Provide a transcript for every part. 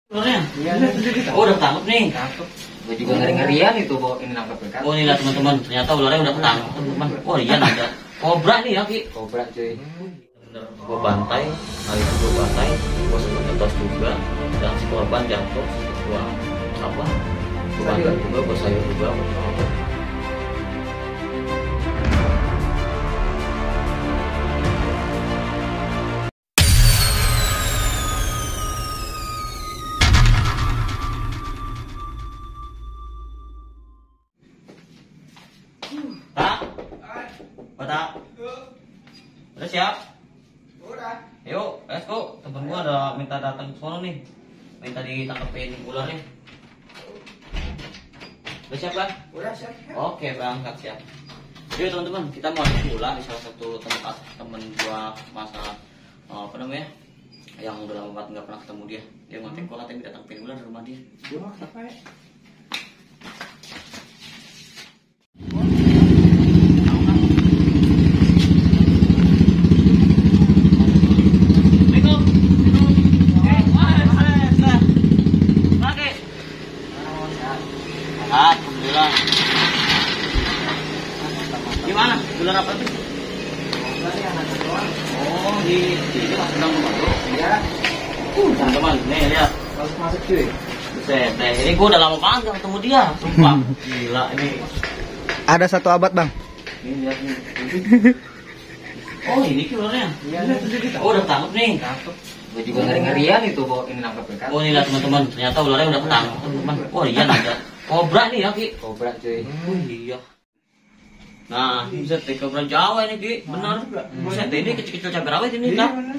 Ularnya? Iya. Oh, udah ketangkep nih. Ketangkep. Gue juga ngeri-ngerian itu bawa ini nangkep kan. Oh, ini lah teman-teman. Ternyata ularnya udah ketangkep, teman-teman. Oh, iya ada kobra nih ya, Ki. Kobra cuy. Gue bantai, hari itu gue bantai, gue sempat ngetos juga, dan si korban jatuh, gue apa? Gue bantai juga, gue sayur juga. Tak, tak, udah siap? Udah. Yuk, let's go. Temen gua ada minta datang ke sono nih, minta ditangkepin ularnya. Udah siap kan? Udah siap. Oke, berangkat siap. Yuk teman-teman, kita mau ada ular di salah satu tempat temen gua masa apa namanya, yang udah lama banget nggak pernah ketemu dia. Dia ngatain gua katanya minta tangkepin ular di rumah dia. Gua mau apa ya? Alhamdulillah. Gimana? Ular apa tuh? Oh, di itu mas sedang membantu. Iya. Teman-teman, nih lihat. Harus masuk cuy. Buset, nah, ini gua udah lama banget gak ketemu dia, sumpah. Gila ini. Ada 1 abad bang. Ini lihat nih. Oh, ini Ki ularnya. Iya. Oh, udah ketangkep nih. Ketangkep. Gue juga ngeri-ngerian itu bawa ini nangkep kan. Oh, ini lah teman-teman. Ternyata ularnya udah ketangkep, teman-teman. Oh, iya ada kobra nih ya, Ki. Kobra cuy. Oh, iya. Nah, buset, kobra Jawa ini, Ki. Benar. Buset, ini kecil-kecil cabai rawit ini, Iya, Kak. benar.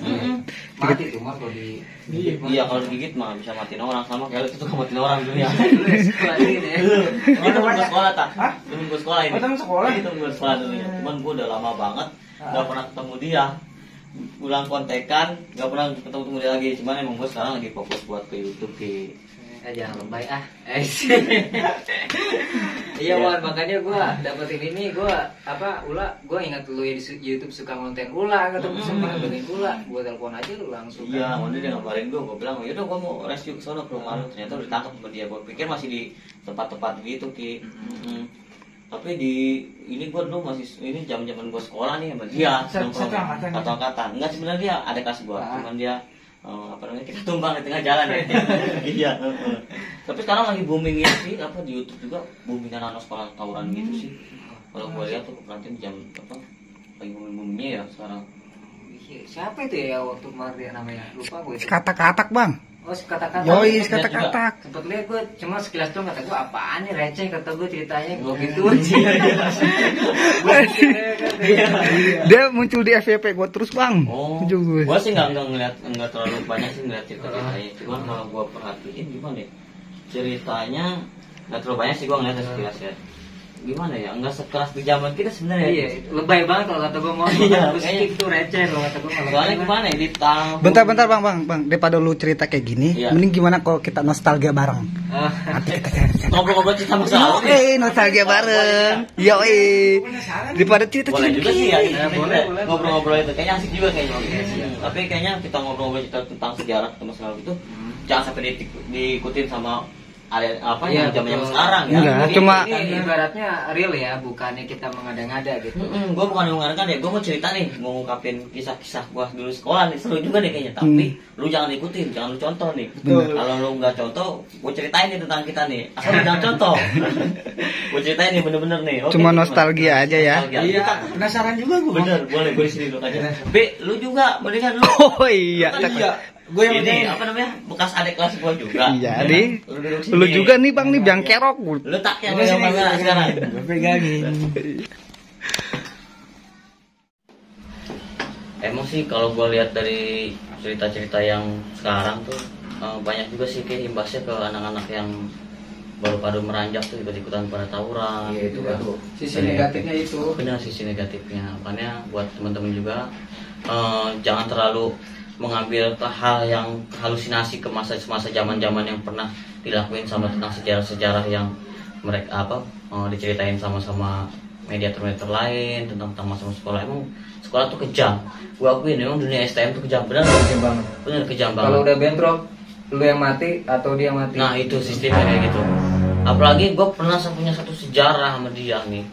Mati tuh mas kalau di. Iya, kalau digigit mah bisa matiin orang, sama kayak itu tuh matiin orang dulu ya. Sekolah ini deh. Ini temen gue sekolah, tak? Hah? Temen gue sekolah ini. Oh, temen sekolah? Ini temen gue sekolah dulu ya. Cuman gue udah lama banget gak pernah ketemu dia. Pulang kontekan, gak pernah ketemu dia lagi. Cuman emang gue sekarang lagi fokus buat ke YouTube, Ki. Jangan lebay ah. Iya Wan, makanya gue dapetin ini gue apa ula gue ingat lu di YouTube suka ngonten ula ketemu sama dengan ula, gue telepon aja lu langsung. Iya, mana dia ngabarin gue bilang, yaudah gue mau rescue ke sono ke rumah lu. Ternyata udah ditangkap sama dia. Gue pikir masih di tempat-tempat gitu, Ki. Tapi di ini gue dulu masih ini zaman gue sekolah nih sama dia. Satu angkatan. Satu angkatan. Enggak, sebenarnya dia ada kelas gue, cuman dia apa namanya, kita tumbang di tengah jalan ya. Iya. Tapi sekarang lagi booming ya sih, apa di YouTube juga booming anak sekolah tawuran gitu sih. Kalau gue lihat tuh nanti jam apa lagi boomingnya ya sekarang. Siapa itu ya waktu kemarin namanya? Lupa gue. Katak-katak bang. Oh, kata-kata. Yoi, katak-katak. Sempet lihat gue cuma sekilas doang, kata gue apaan nih receh, kata gue ceritanya gue gitu. Dia muncul di FYP gue terus bang. Oh, Juga. gue sih nggak terlalu banyak sih ngeliat ceritanya. Cuman kalau gue perhatiin gimana ya, ceritanya nggak terlalu banyak sih gue ngeliat sekilas ya. Gimana ya, nggak sekeras di zaman kita sebenarnya. Iya, lebay banget kalau kata gue mau. Iya, skip tuh receh kalau kata gue. Soalnya gimana ya, di tahun. Bentar bang, daripada lu cerita kayak gini, Iya. mending gimana kalau kita nostalgia bareng? Nanti kita cari. Ngobrol-ngobrol cerita masa lalu nih. Yoi, nostalgia bareng. Yoi. Daripada cerita Boleh juga sih ya, boleh. ngobrol-ngobrol itu kayaknya asik juga kayaknya. Tapi kayaknya kita ngobrol-ngobrol cerita tentang sejarah atau masa lalu itu jangan sampai diikutin sama ada apa Iya, yang zaman betul. sekarang ya. Enggak, Ini- cuma- ini ibaratnya real ya, bukannya kita mengada-ngada gitu. Gue bukan mengatakan ya, gue mau cerita nih, mau ngungkapin kisah-kisah gue dulu sekolah nih, seru juga nih kayaknya. Tapi lu jangan ikutin, jangan lu contoh nih. Kalau lu nggak contoh, gue ceritain nih tentang kita nih. Asal lu jangan contoh. Gue ceritain nih bener-bener nih. Oke, Cuma gimana? nostalgia aja ya. Nostalgia. Iya, penasaran juga gue. Bener, boleh gue di sini dulu aja. B, lu juga, mendingan lu. Oh iya. Iya. Gue yang Ini penting. apa namanya, bekas adik kelas gue juga. Iya, Ya Di. kan? Duduk sini. Lu juga nih bang nih biang kerok. Lu tak yang Ini sini, kamera sekarang. gue pegangin. Emang sih kalau gue lihat dari cerita-cerita yang sekarang tuh banyak juga sih kayak imbasnya ke anak-anak yang baru pada meranjak tuh ikut-ikutan pada tawuran. Iya, itu kan. Sisi negatifnya itu. Benar, sisi negatifnya. Makanya buat teman-teman juga jangan terlalu mengambil hal yang halusinasi ke masa-masa zaman-zaman yang pernah dilakuin sama tentang sejarah-sejarah yang mereka diceritain sama media lain tentang masa sekolah. Emang sekolah tuh kejam. Gua akuin emang dunia STM tuh kejam, benar. Kejam banget. Benar kejam banget. Kalau udah bentrok lu yang mati atau dia mati? Nah itu sistemnya kayak gitu. Apalagi gue pernah punya satu sejarah sama dia nih.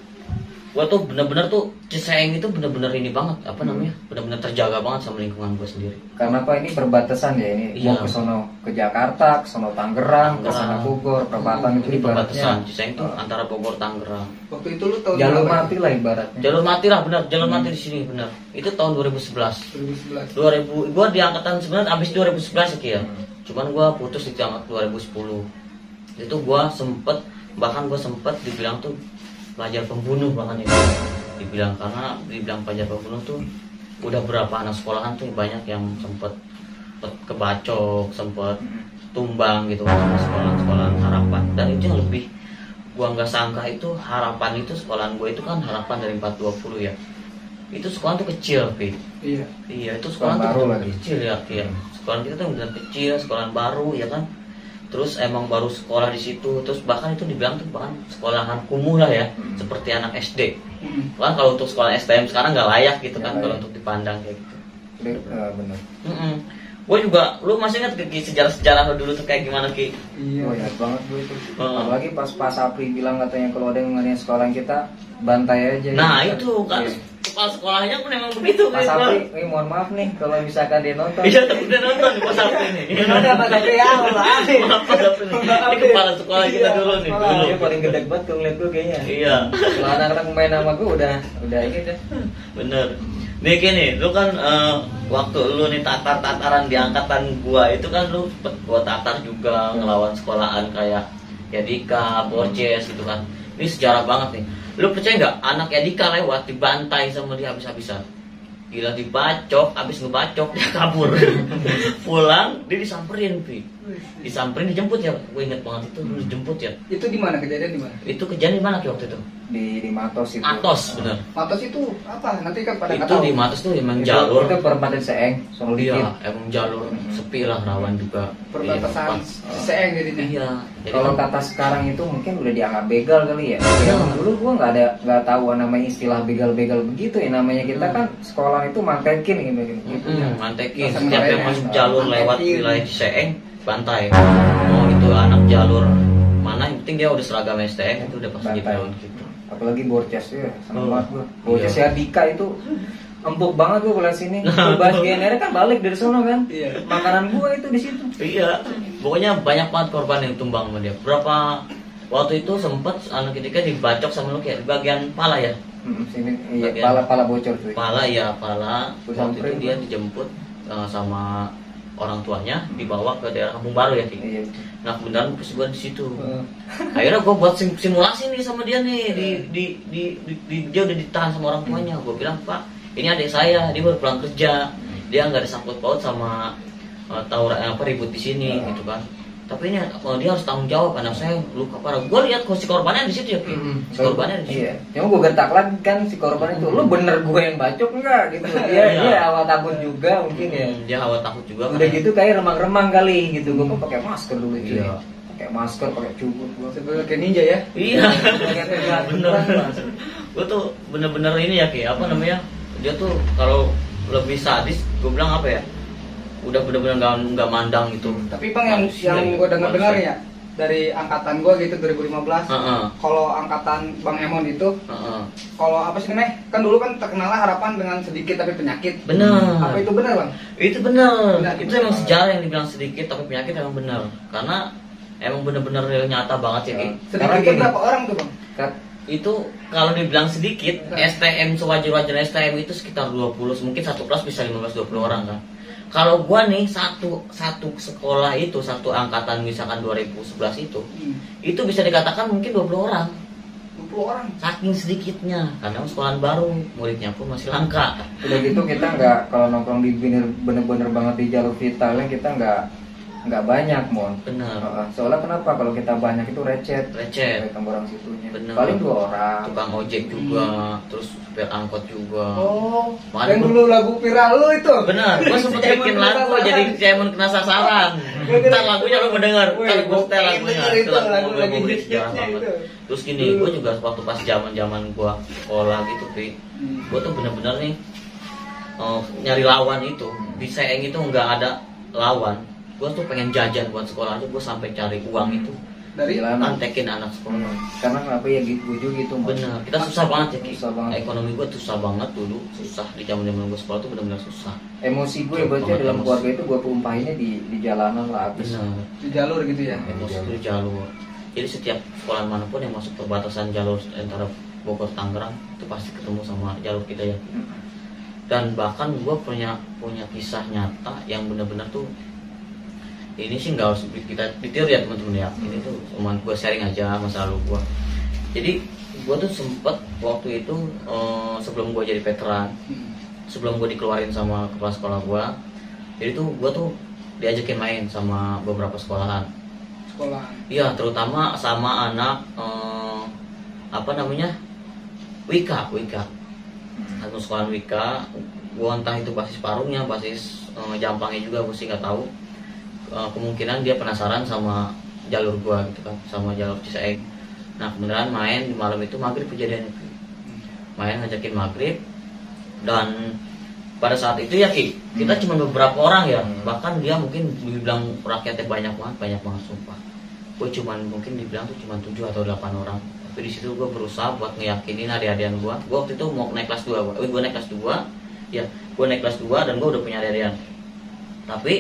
Gue tuh bener-bener tuh Ciseeng itu bener-bener ini banget, apa namanya, bener-bener terjaga banget sama lingkungan gue sendiri. Karena apa, ini perbatasan ya, ini Iya. mau ke sono ke Jakarta, ke sono Tangerang, ke sana Bogor, perbatasan itu Ini ibaratnya perbatasan Ciseeng tuh antara Bogor Tangerang. Waktu itu lu tahun jalur berapa? mati lah ibaratnya. Jalur mati lah, bener, jalur mati di sini bener. Itu tahun 2011. 2011. 2000, gue di angkatan sebenarnya abis 2011 ya. Cuman gue putus di angkatan 2010. Itu gue bahkan gue sempet dibilang tuh pelajar pembunuh bahkan itu. Dibilang pelajar pembunuh tuh udah berapa anak sekolahan tuh banyak yang sempet kebacok, sempet tumbang gitu sama sekolahan harapan. Dan itu yang lebih gua nggak sangka itu harapan itu sekolahan gue itu kan harapan dari 420 ya. Itu sekolah tuh kecil, Pi. Iya. Iya, itu sekolah baru tuh lagi. kecil ya, iya. Sekolah kita tuh benar kecil, sekolah baru ya kan. Terus emang baru sekolah di situ, terus bahkan itu dibilang tuh bahkan sekolahan kumuh lah ya, seperti anak SD. Kan kalau untuk sekolah STM sekarang nggak layak gitu kan, Nggak kalau layak. untuk dipandang kayak gitu. Bener. Gue juga, lu masih ingat Ki, sejarah-sejarah lu dulu tuh kayak gimana Ki? Iya. Oh ya banget gue itu. Hmm. Apalagi pas Apri bilang katanya kalau ada yang mengenai sekolah kita bantai aja. Nah ya. itu kan, Iya. kepala sekolahnya pun emang begitu. Pas Ki. Apri, mohon maaf nih kalau misalkan dia nonton. Iya, tapi udah nonton nih Pas Apri nih. Udah Mas Apri ya, maaf. Maaf Pas Apri nih. Ini kepala sekolah kita dulu nih. Sekolah, Dulu. dia paling gede banget kalau ngeliat gue kayaknya. Iya. Kalau anak-anak main sama gue udah ini deh. Bener. Nih gini, lu kan waktu lu nih tataran di angkatan gua itu kan lu gua tatar juga ngelawan sekolahan kayak Yadika, Borges gitu kan. Ini sejarah banget nih. Lu percaya nggak anak Yadika lewat dibantai sama dia habis-habisan? Gila dibacok, habis ngebacok dia kabur. Pulang dia disamperin, Pi. Disamperin dijemput ya. Gue inget banget itu lu dijemput ya. Itu di mana kejadian di mana? Itu kejadian di mana Ki waktu itu? Di Matos itu. Matos, bener. Matos itu apa? Nanti kan pada nggak Itu tahu. di Matos tuh emang Itu- jalur. Itu perbatasan Seeng, sono dikit. Iya, emang jalur sepi lah, rawan juga. Perbatasan Iya, Ciseeng jadinya. Iya. Jadi Kalau kan- kata sekarang itu mungkin udah dianggap begal kali ya. Zaman dulu gua nggak tahu namanya istilah begal-begal begitu ya. Namanya kita kan sekolah itu mantekin gitu. mantekin Masa setiap yang kemarin masuk ya, jalur lewat mantekin. wilayah Ciseeng bantai. Mau itu anak jalur mana yang penting dia udah seragam STM itu udah pasti Bantai. dibilang gitu. Apalagi Borces ya, sama Oh, banget gua. Borces iya. ya Dika itu empuk banget gua kalau sini. Gua bahas GNR kan balik dari sono kan. Iya. Makanan gua itu di situ. Iya, pokoknya banyak banget korban yang tumbang sama dia. Berapa waktu itu sempet anak ketika dibacok sama lu kayak di bagian pala ya. Sini iya, Bagian- pala bocor cuy. Pala ya, pala. Gua Waktu itu samperin, dia gua. dijemput sama orang tuanya dibawa ke daerah Kampung Baru ya, Ki. Iya. Nah kemudian pas gue di situ, Eh, akhirnya gue buat simulasi nih sama dia nih, dia udah ditahan sama orang tuanya. Gue bilang, Pak, ini adik saya, dia baru pulang kerja, dia nggak ada sangkut paut sama tawuran apa ribut di sini gitu kan. Tapi ini dia harus tanggung jawab, anak saya luka parah. Gue lihat si korbannya di situ ya, Ki. Si korbannya di situ. Iya. Cuma gue gertak lagi kan si korban itu. Lu bener gue yang bacok enggak gitu. Dia Iya. awal takut juga mungkin ya. Dia awal takut juga. Udah karena- gitu kayak remang-remang kali gitu. Gue kok pakai masker dulu cuy. Iya. Pakai masker, pakai cukur gue. sebenarnya kayak ninja ya. Iya. bener. Bener. Gue tuh bener-bener ini ya, Ki. Apa namanya? Dia tuh kalau lebih sadis, gue bilang apa ya? Udah bener-bener nggak mandang gitu. Tapi Bang yang Manusia yang ya, gue dengar manusia. ya dari angkatan gue gitu 2015. Heeh. Kalau angkatan Bang Emon itu, Heeh. kalau apa sih namanya? Kan dulu kan terkenal harapan dengan sedikit tapi penyakit. Bener. Apa itu benar Bang? Itu bener. Benar. Itu emang sejarah yang dibilang sedikit tapi penyakit emang bener. Karena emang bener-bener real nyata banget ya, Ki. Sedikit gini. berapa orang tuh Bang? Itu kalau dibilang sedikit, STM sewajar-wajarnya STM itu sekitar 20, mungkin satu kelas bisa 15-20 orang kan. Kalau gua nih satu sekolah itu, satu angkatan misalkan 2011 itu bisa dikatakan mungkin 20 orang. 20 orang. Saking sedikitnya, karena sekolahan baru, muridnya pun masih langka. Udah gitu kita nggak kalau nongkrong di bener-bener banget di jalur vitalnya kita nggak banyak mon. Bener. Soalnya kenapa kalau kita banyak itu recet. Recet. Kayak orang situnya. Bener. Paling 2 orang. Tukang ojek juga, terus supir angkot juga. Oh, Makanya yang gua- dulu lagu viral lu itu. Benar, gua sempet Cemon bikin kena lagu sasaran. jadi Cemon kena sasaran. Ntar lagunya lu mendengar, Wih, ntar gua gua setel pengen lagunya. denger itu, Itu lagu lagi gua beri hits-hitsnya sejarah banget. itu. Terus gini, gua juga waktu pas zaman gua sekolah gitu, Pi. Gua tuh bener-bener nih nyari lawan itu. Di Seeng itu nggak ada lawan. gue tuh pengen jajan buat sekolah aja, gue sampai cari uang itu Dari antekin anak sekolah. Karena kenapa ya gue juga gitu Mas. Bener, kita susah banget ya Ki. Susah banget. Ekonomi gue susah banget dulu, susah di zaman gue sekolah tuh benar-benar susah. Emosi gue baca dalam keluarga itu gue tumpahinnya di jalanan lah habis. Bener, di jalur gitu ya. emosi itu jalur. Jadi setiap sekolah manapun yang masuk perbatasan jalur antara Bogor Tangerang itu pasti ketemu sama jalur kita ya. Dan bahkan gue punya kisah nyata yang benar-benar tuh, ini sih nggak harus kita detail ya teman-teman ya, ini tuh cuma gue sharing aja masa lalu gue. Jadi gue tuh sempet waktu itu sebelum gue jadi veteran, sebelum gue dikeluarin sama kepala sekolah gue, jadi tuh gue tuh diajakin main sama beberapa sekolahan. Iya, terutama sama anak apa namanya, Wika satu sekolahan Wika. Gue entah itu basis Parungnya, basis Jampangnya juga, gue sih nggak tahu. Kemungkinan dia penasaran sama jalur gua gitu kan, sama jalur Cisaeng. Nah kebenaran main di malam itu maghrib kejadiannya, main ngajakin maghrib. Dan pada saat itu ya Ki, kita cuma beberapa orang ya, bahkan dia mungkin dibilang rakyatnya banyak banget sumpah. Gue cuman mungkin dibilang tuh cuma 7 atau 8 orang. Tapi di situ gue berusaha buat ngeyakinin adik-adikan gue. Gue waktu itu mau naik kelas 2, gue naik kelas 2 ya, gue naik kelas 2 dan gue udah punya adik-adikan. Tapi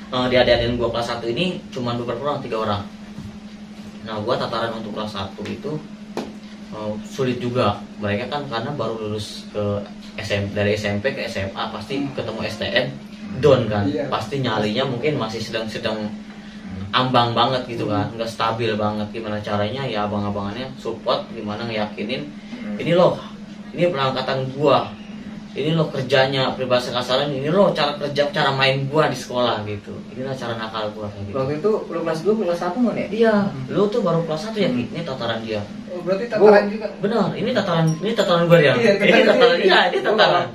di adik-adikan gue kelas 1 ini cuma beberapa orang, 3 orang. Nah gue tataran untuk kelas 1 itu sulit juga. Mereka kan karena baru lulus ke dari SMP ke SMA, pasti ketemu STM down kan. Pasti nyalinya mungkin masih sedang ambang banget gitu kan, nggak stabil banget. Gimana caranya ya abang-abangannya support, gimana ngeyakinin ini loh, ini perangkatan gua, ini loh kerjanya, peribahasa kasaran, ini loh cara kerja, cara main gua di sekolah gitu, inilah cara nakal gua kayak gitu. Waktu itu lu kelas 2 kelas 1 kan ya? Iya, lu tuh baru kelas 1 ya Ki? Ini tataran dia. Oh, berarti tataran juga. Benar, ini tataran gua ya. Ini tataran dia, ini tataran.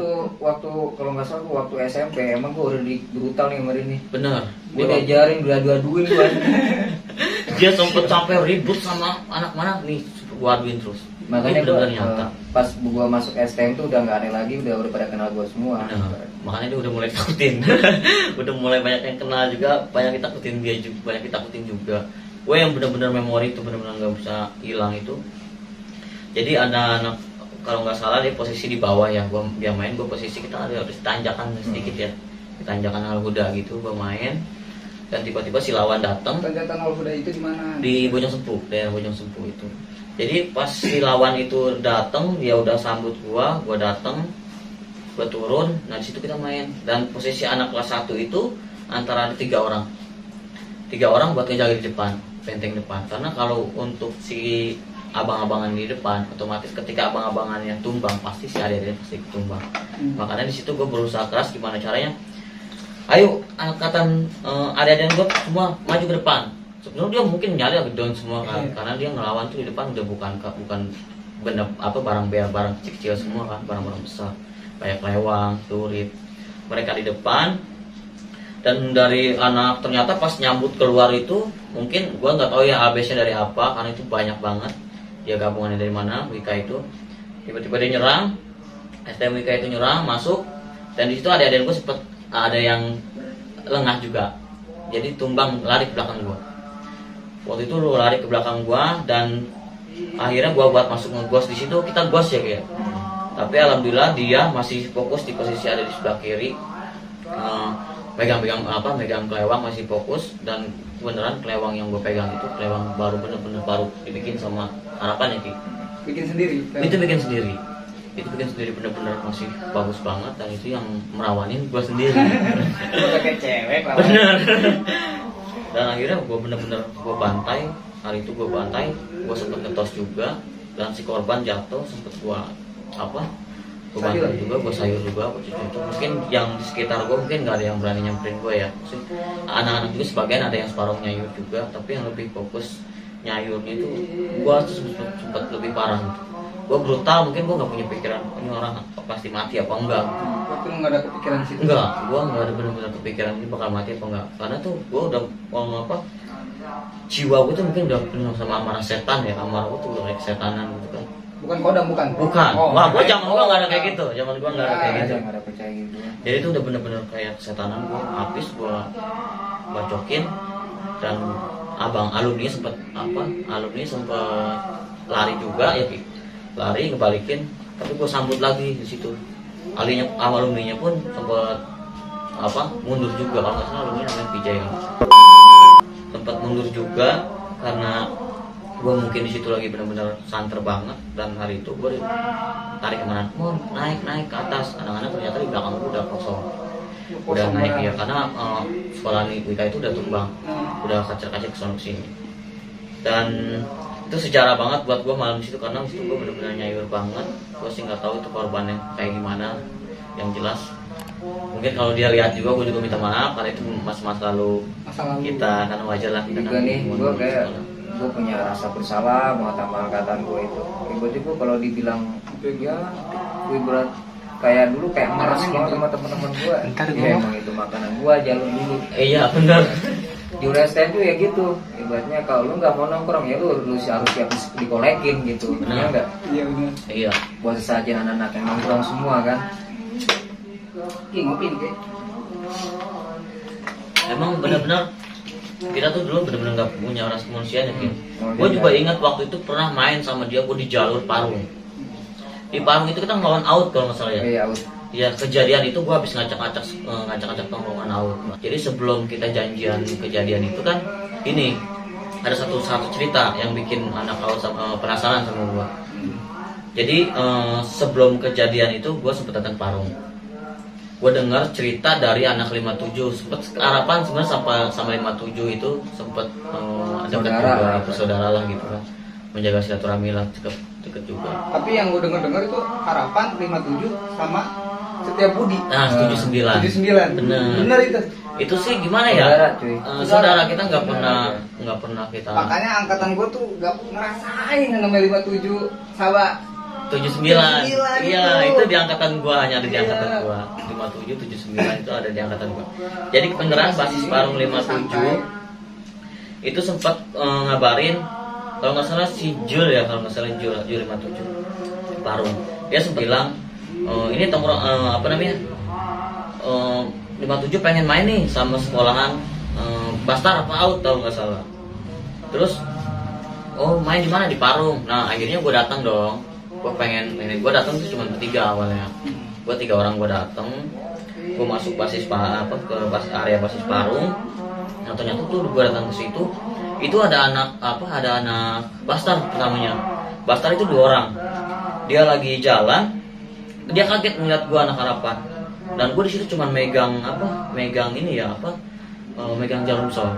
Waktu kalau nggak salah waktu SMP emang gua udah brutal nih kemarin nih. Benar. Gua diajarin dua-duain gua. Dia sempet sampai ribut sama anak mana nih, gua aduin terus. Makanya benar nyata. Pas gua masuk STM tuh udah nggak aneh lagi, udah pada kenal gua semua. Nah, makanya dia udah mulai takutin. Udah mulai banyak yang kenal juga, banyak kita takutin dia juga, banyak kita takutin juga. Gue yang benar-benar memori itu benar-benar nggak bisa hilang itu. Jadi ada anak, kalau nggak salah dia posisi di bawah ya, dia main, gue posisi kita ada tanjakan sedikit ya, di tanjakan Al-Huda gitu, gue main. Dan tiba-tiba si lawan datang. Tanjakan Al-Huda itu di mana? Di Bojong Sempu, daerah Bojong Sempu itu. Jadi pas si lawan itu datang, dia udah sambut gua datang, gua turun, nah di situ kita main. Dan posisi anak kelas 1 itu antara ada 3 orang. 3 orang buat ngejaga di depan, benteng depan. Karena kalau untuk si abang-abangan di depan, otomatis ketika abang-abangannya tumbang, pasti si adik-adiknya pasti tumbang. Makanya di situ gua berusaha keras gimana caranya. Ayo angkatan adik-adik gua semua maju ke depan. Sebenarnya dia mungkin nyali agak down semua kan, karena dia ngelawan tuh di depan udah bukan benda apa, barang kecil semua kan, barang-barang besar, kayak lewang, turit, mereka di depan. Dan dari anak ternyata pas nyambut keluar itu, mungkin gua nggak tahu ya ABC-nya dari apa, karena itu banyak banget dia gabungannya dari mana. Wika itu tiba-tiba dia nyerang, STM Wika itu nyerang masuk, dan di situ adik-adik gua sempet ada yang lengah juga, jadi tumbang lari ke belakang gua. Waktu itu lu lari ke belakang gua, dan akhirnya gua buat masuk ngegos di situ, kita gos ya kayak. Tapi alhamdulillah dia masih fokus di posisi ada di sebelah kiri, megang kelewang, masih fokus. Dan beneran kelewang yang gua pegang itu kelewang baru, bener-bener baru dibikin sama harapan ya Ki. Bikin sendiri. Itu bikin sendiri bener-bener masih bagus banget, dan itu yang merawanin gua sendiri. Kayak cewek lah. Bener. Dan akhirnya gue bener-bener gue bantai, hari itu gue bantai, gue sempet ngetos juga, dan si korban jatuh sempet gue bantai juga, gue sayur juga waktu itu. Mungkin yang di sekitar gue mungkin nggak ada yang berani nyamperin gue ya. Anak-anak juga sebagian ada yang separuh nyayur juga, tapi yang lebih fokus nyayurnya itu gue sempet lebih parah gitu. Gue brutal, mungkin gue nggak punya pikiran ini orang pasti mati apa enggak. Tapi lu nggak ada kepikiran di situ? Enggak, gue nggak ada benar-benar kepikiran ini bakal mati apa enggak. Karena tuh gue udah jiwa gue tuh mungkin udah penuh sama amarah setan ya, amarah gue tuh udah kayak setanan gitu kan. Bukan kodam, bukan. Bukan. Oh, Wah, gua kayak- zaman gua nggak ada kayak gitu. Zaman gua nggak ada kayak gitu. Nggak ada percaya gitu. Jadi itu udah bener-bener kayak kesetanan. Gua habis gua bacokin, dan abang alumni sempet lari juga ya, lari ngebalikin, tapi gua sambut lagi di situ. Alumninya pun sempet mundur juga, kalau nggak salah alumni namanya Vijay kan. Sempat mundur juga karena gue mungkin di situ lagi benar-benar santer banget, dan hari itu gue tarik kemana, naik ke atas. Anak-anak ternyata di belakang gue udah kosong, udah naik ya, karena sekolah Wika itu udah tumbang, udah kacir-kacir kesana kesini. Dan itu sejarah banget buat gue malam di situ, karena di situ gue benar-benar nyayur banget. Gue sih nggak tahu itu korbannya kayak gimana. Yang jelas mungkin kalau dia lihat juga, gue juga minta maaf karena itu masa lalu kita, karena wajar lah kita juga nih, gue kayak gue punya rasa bersalah mau sama angkatan gue itu. Tiba-tiba kalau dibilang ya gue berat kayak dulu, kayak marah banget sama teman-teman gue. Ya emang itu makanan gue jalur dulu. Iya benar. Di USTM tuh ya gitu, ibaratnya kalau lu nggak mau nongkrong ya lu harus siap dikolekin gitu. Benar nggak? Iya benar. Iya. Buat sesajen anak-anak yang nongkrong semua kan. Ngopi nih. Emang benar-benar kita tuh dulu benar-benar nggak punya rasa kemanusiaan ya, Gue juga ingat waktu itu pernah main sama dia, gue di jalur Parung. Di Parung itu kita ngelawan out kalau nggak salah ya. Iya, out. Ya kejadian itu gue habis ngacak-ngacak tongkrongan out. Jadi sebelum kita janjian kejadian itu kan, ini ada satu cerita yang bikin anak out penasaran sama gue. Jadi sebelum kejadian itu gue sempet datang Parung. Gue dengar cerita dari anak 57, sempet harapan sebenarnya sama 57 itu sempet ada bersaudara lah gitu kan, menjaga silaturahmi lah, deket juga. Tapi yang gue dengar itu harapan 57 sama Setiabudi. Nah 79. 79. Bener itu. Itu sih gimana ya? Saudara, cuy. Saudara kita nggak pernah kita. Makanya angkatan gue tuh gak ngerasain yang namanya 57 sama 79. 79 Iya, itu itu di angkatan gua, hanya ada di angkatan gua. 57, 79 itu ada di angkatan gua. Jadi kebenaran basis Parung 57 itu sempat ngabarin, kalau nggak salah si Jul ya, kalau nggak salah Jul 57 Parung. Dia sempat bilang ini tongkrong 57 pengen main nih sama sekolahan Bastar apa out, tahu nggak salah. Terus main di mana? Di Parung. Nah akhirnya gue datang dong. Gue datang tuh cuma bertiga awalnya. Gue 3 orang gue datang. Gue masuk basis ke area basis Parung. Nah ternyata tuh gue datang ke situ, itu ada anak Bastar namanya. Bastar itu 2 orang. Dia lagi jalan, dia kaget melihat gue anak harapan. Dan gue di situ cuma megang jarum sol.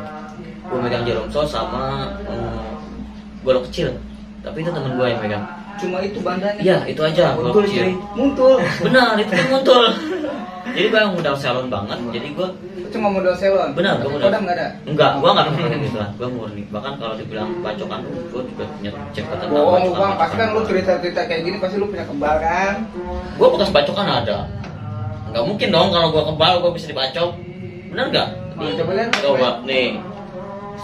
Gue megang jarum sol sama golok kecil. Tapi itu temen gue yang megang. cuma itu bandanya. Iya, itu aja. Muntul, Kecil. muntul. Benar, itu kan muntul. Jadi gue yang modal salon banget. Jadi gue Cuma modal salon. benar, gue modal. Kodam nggak ada. Enggak, gue nggak pernah gitu lah. Gue murni. Bahkan kalau dibilang bacokan, gue juga punya cek tentang Bohong lu bang, pasti kan lu cerita-cerita kayak gini pasti lu punya kebal kan? Gue bekas bacokan ada. Nggak mungkin dong kalau gue kebal gue bisa dibacok. Benar nggak? Boleh coba lihat. Coba nih.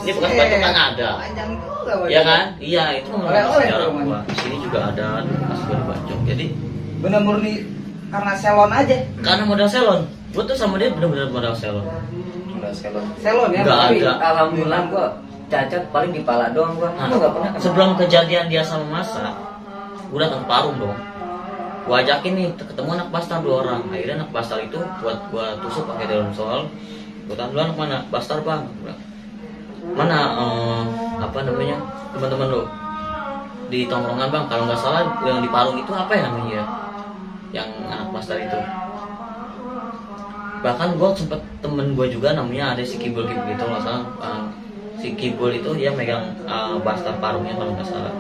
Ini bekas bacokan ada. Panjang juga. Iya kan? Iya, itu Oleh-oleh sejarah tuh, Man. gua. Di sini juga ada bekas gue dibacok. Jadi Bener murni karena salon aja. karena modal salon, gue tuh sama dia benar-benar modal salon. Udah salon. Salon ya. Nggak tapi ada. Alhamdulillah gua cacat paling di pala doang gua. Nah, Gua nggak pernah. sebelum kejadian dia sama Masa, gue datang ke Parung dong. Gue ajakin nih ketemu anak Bastar 2 orang. Akhirnya anak Bastar itu buat gue tusuk pakai daun sol. Gue tanya dulu anak mana? Bastar bang. Gua bilang, mana teman-teman lo di tongkrongan bang? Kalau nggak salah yang di Parung itu apa ya namanya? Yang anak Bastar itu. Bahkan gue sempet temen gue juga namanya ada si Kibul gitu nggak salah. Si Kibul itu dia megang Bastar Parungnya kalau nggak salah.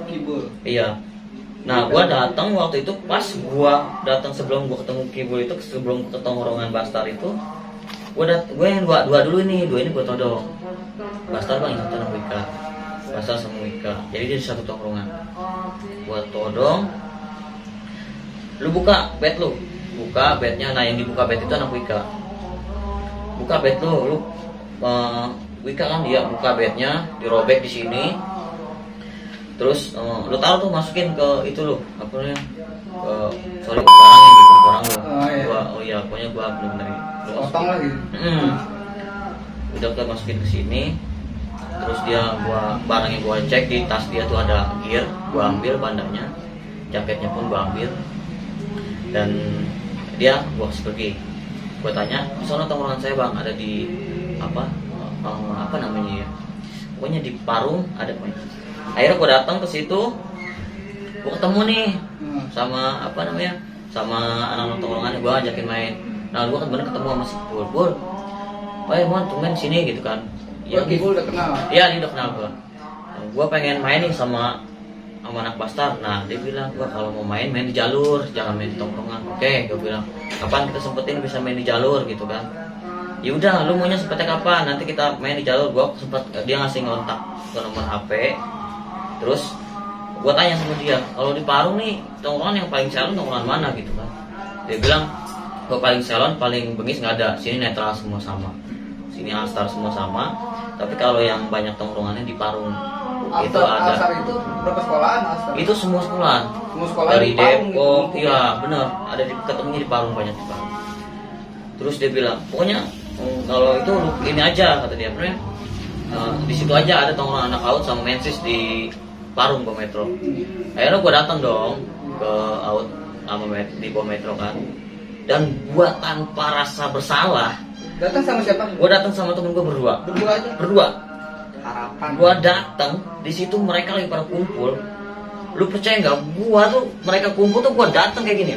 kibul. Iya. Nah, gua datang waktu itu pas gua datang sebelum gua ketemu Kibul itu, sebelum ke tongkrongan Bastar itu, gua yang dua dulu ini, 2 ini gua todong. Bastar bang, satu anak Wika. Bastar sama Wika. Jadi dia di satu tongkrongan. Gua todong. Lu buka bed lu. Buka bednya. Nah, yang dibuka bed itu anak Wika. Buka bed lu Wika kan dia buka bednya, dirobek di sini. Terus lu taruh tuh, masukin ke itu lo apa namanya, sorry, barangnya gitu, barang lo. Pokoknya gua bener-bener potong lah gitu. Udah kita masukin ke sini. Terus barangnya gua cek di tas dia tuh ada gear, gua ambil bandanya, jaketnya pun gua ambil, dan dia gua pergi. Gua tanya, sono tongkrongan saya bang, ada di apa namanya ya, pokoknya di Parung ada pokoknya. Akhirnya gua datang ke situ, gua ketemu nih sama apa namanya, sama anak-anak tongkrongan, gua ajakin main. Nah gua bener ketemu sama si Bul, mon tuh main sini gitu kan. Ya, Bul udah kenal. Iya, dia udah kenal gua. Gua pengen main nih sama anak Bastar. Nah dia bilang, gua kalau mau main di jalur, jangan main di tongkrongan. Oke, gua bilang, kapan kita sempetin bisa main di jalur gitu kan. Ya udah, lu maunya sempetnya kapan, nanti kita main di jalur. Gua sempet, dia ngasih ngontak ke nomor HP. Terus gua tanya sama dia, kalau di Parung nih tongkrongan yang paling salon tongkrongan mana gitu kan. Dia bilang, gua paling salon, paling bengis nggak ada, sini netral semua sama, sini Alstar semua sama. Tapi kalau yang banyak tongkrongannya di Parung. Itu ada. Alstar itu berapa sekolahan Alstar? Itu semua sekolahan. Semua sekolah dari di Parung Depok, gitu, iya benar. Ada ketemunya di Parung, banyak di Parung. Terus dia bilang, pokoknya kalau itu ini aja kata dia, di situ aja ada tongkrongan anak AUT sama Mensis di Parung Go Metro. Akhirnya gue datang dong ke AUT sama di Go Metro kan. Dan gue tanpa rasa bersalah. Datang sama siapa? Gue datang sama temen gue berdua. Berdua aja. Berdua. Harapan. Gue datang di situ mereka lagi pada kumpul. Lu percaya nggak? Gue tuh mereka kumpul tuh gue datang kayak gini.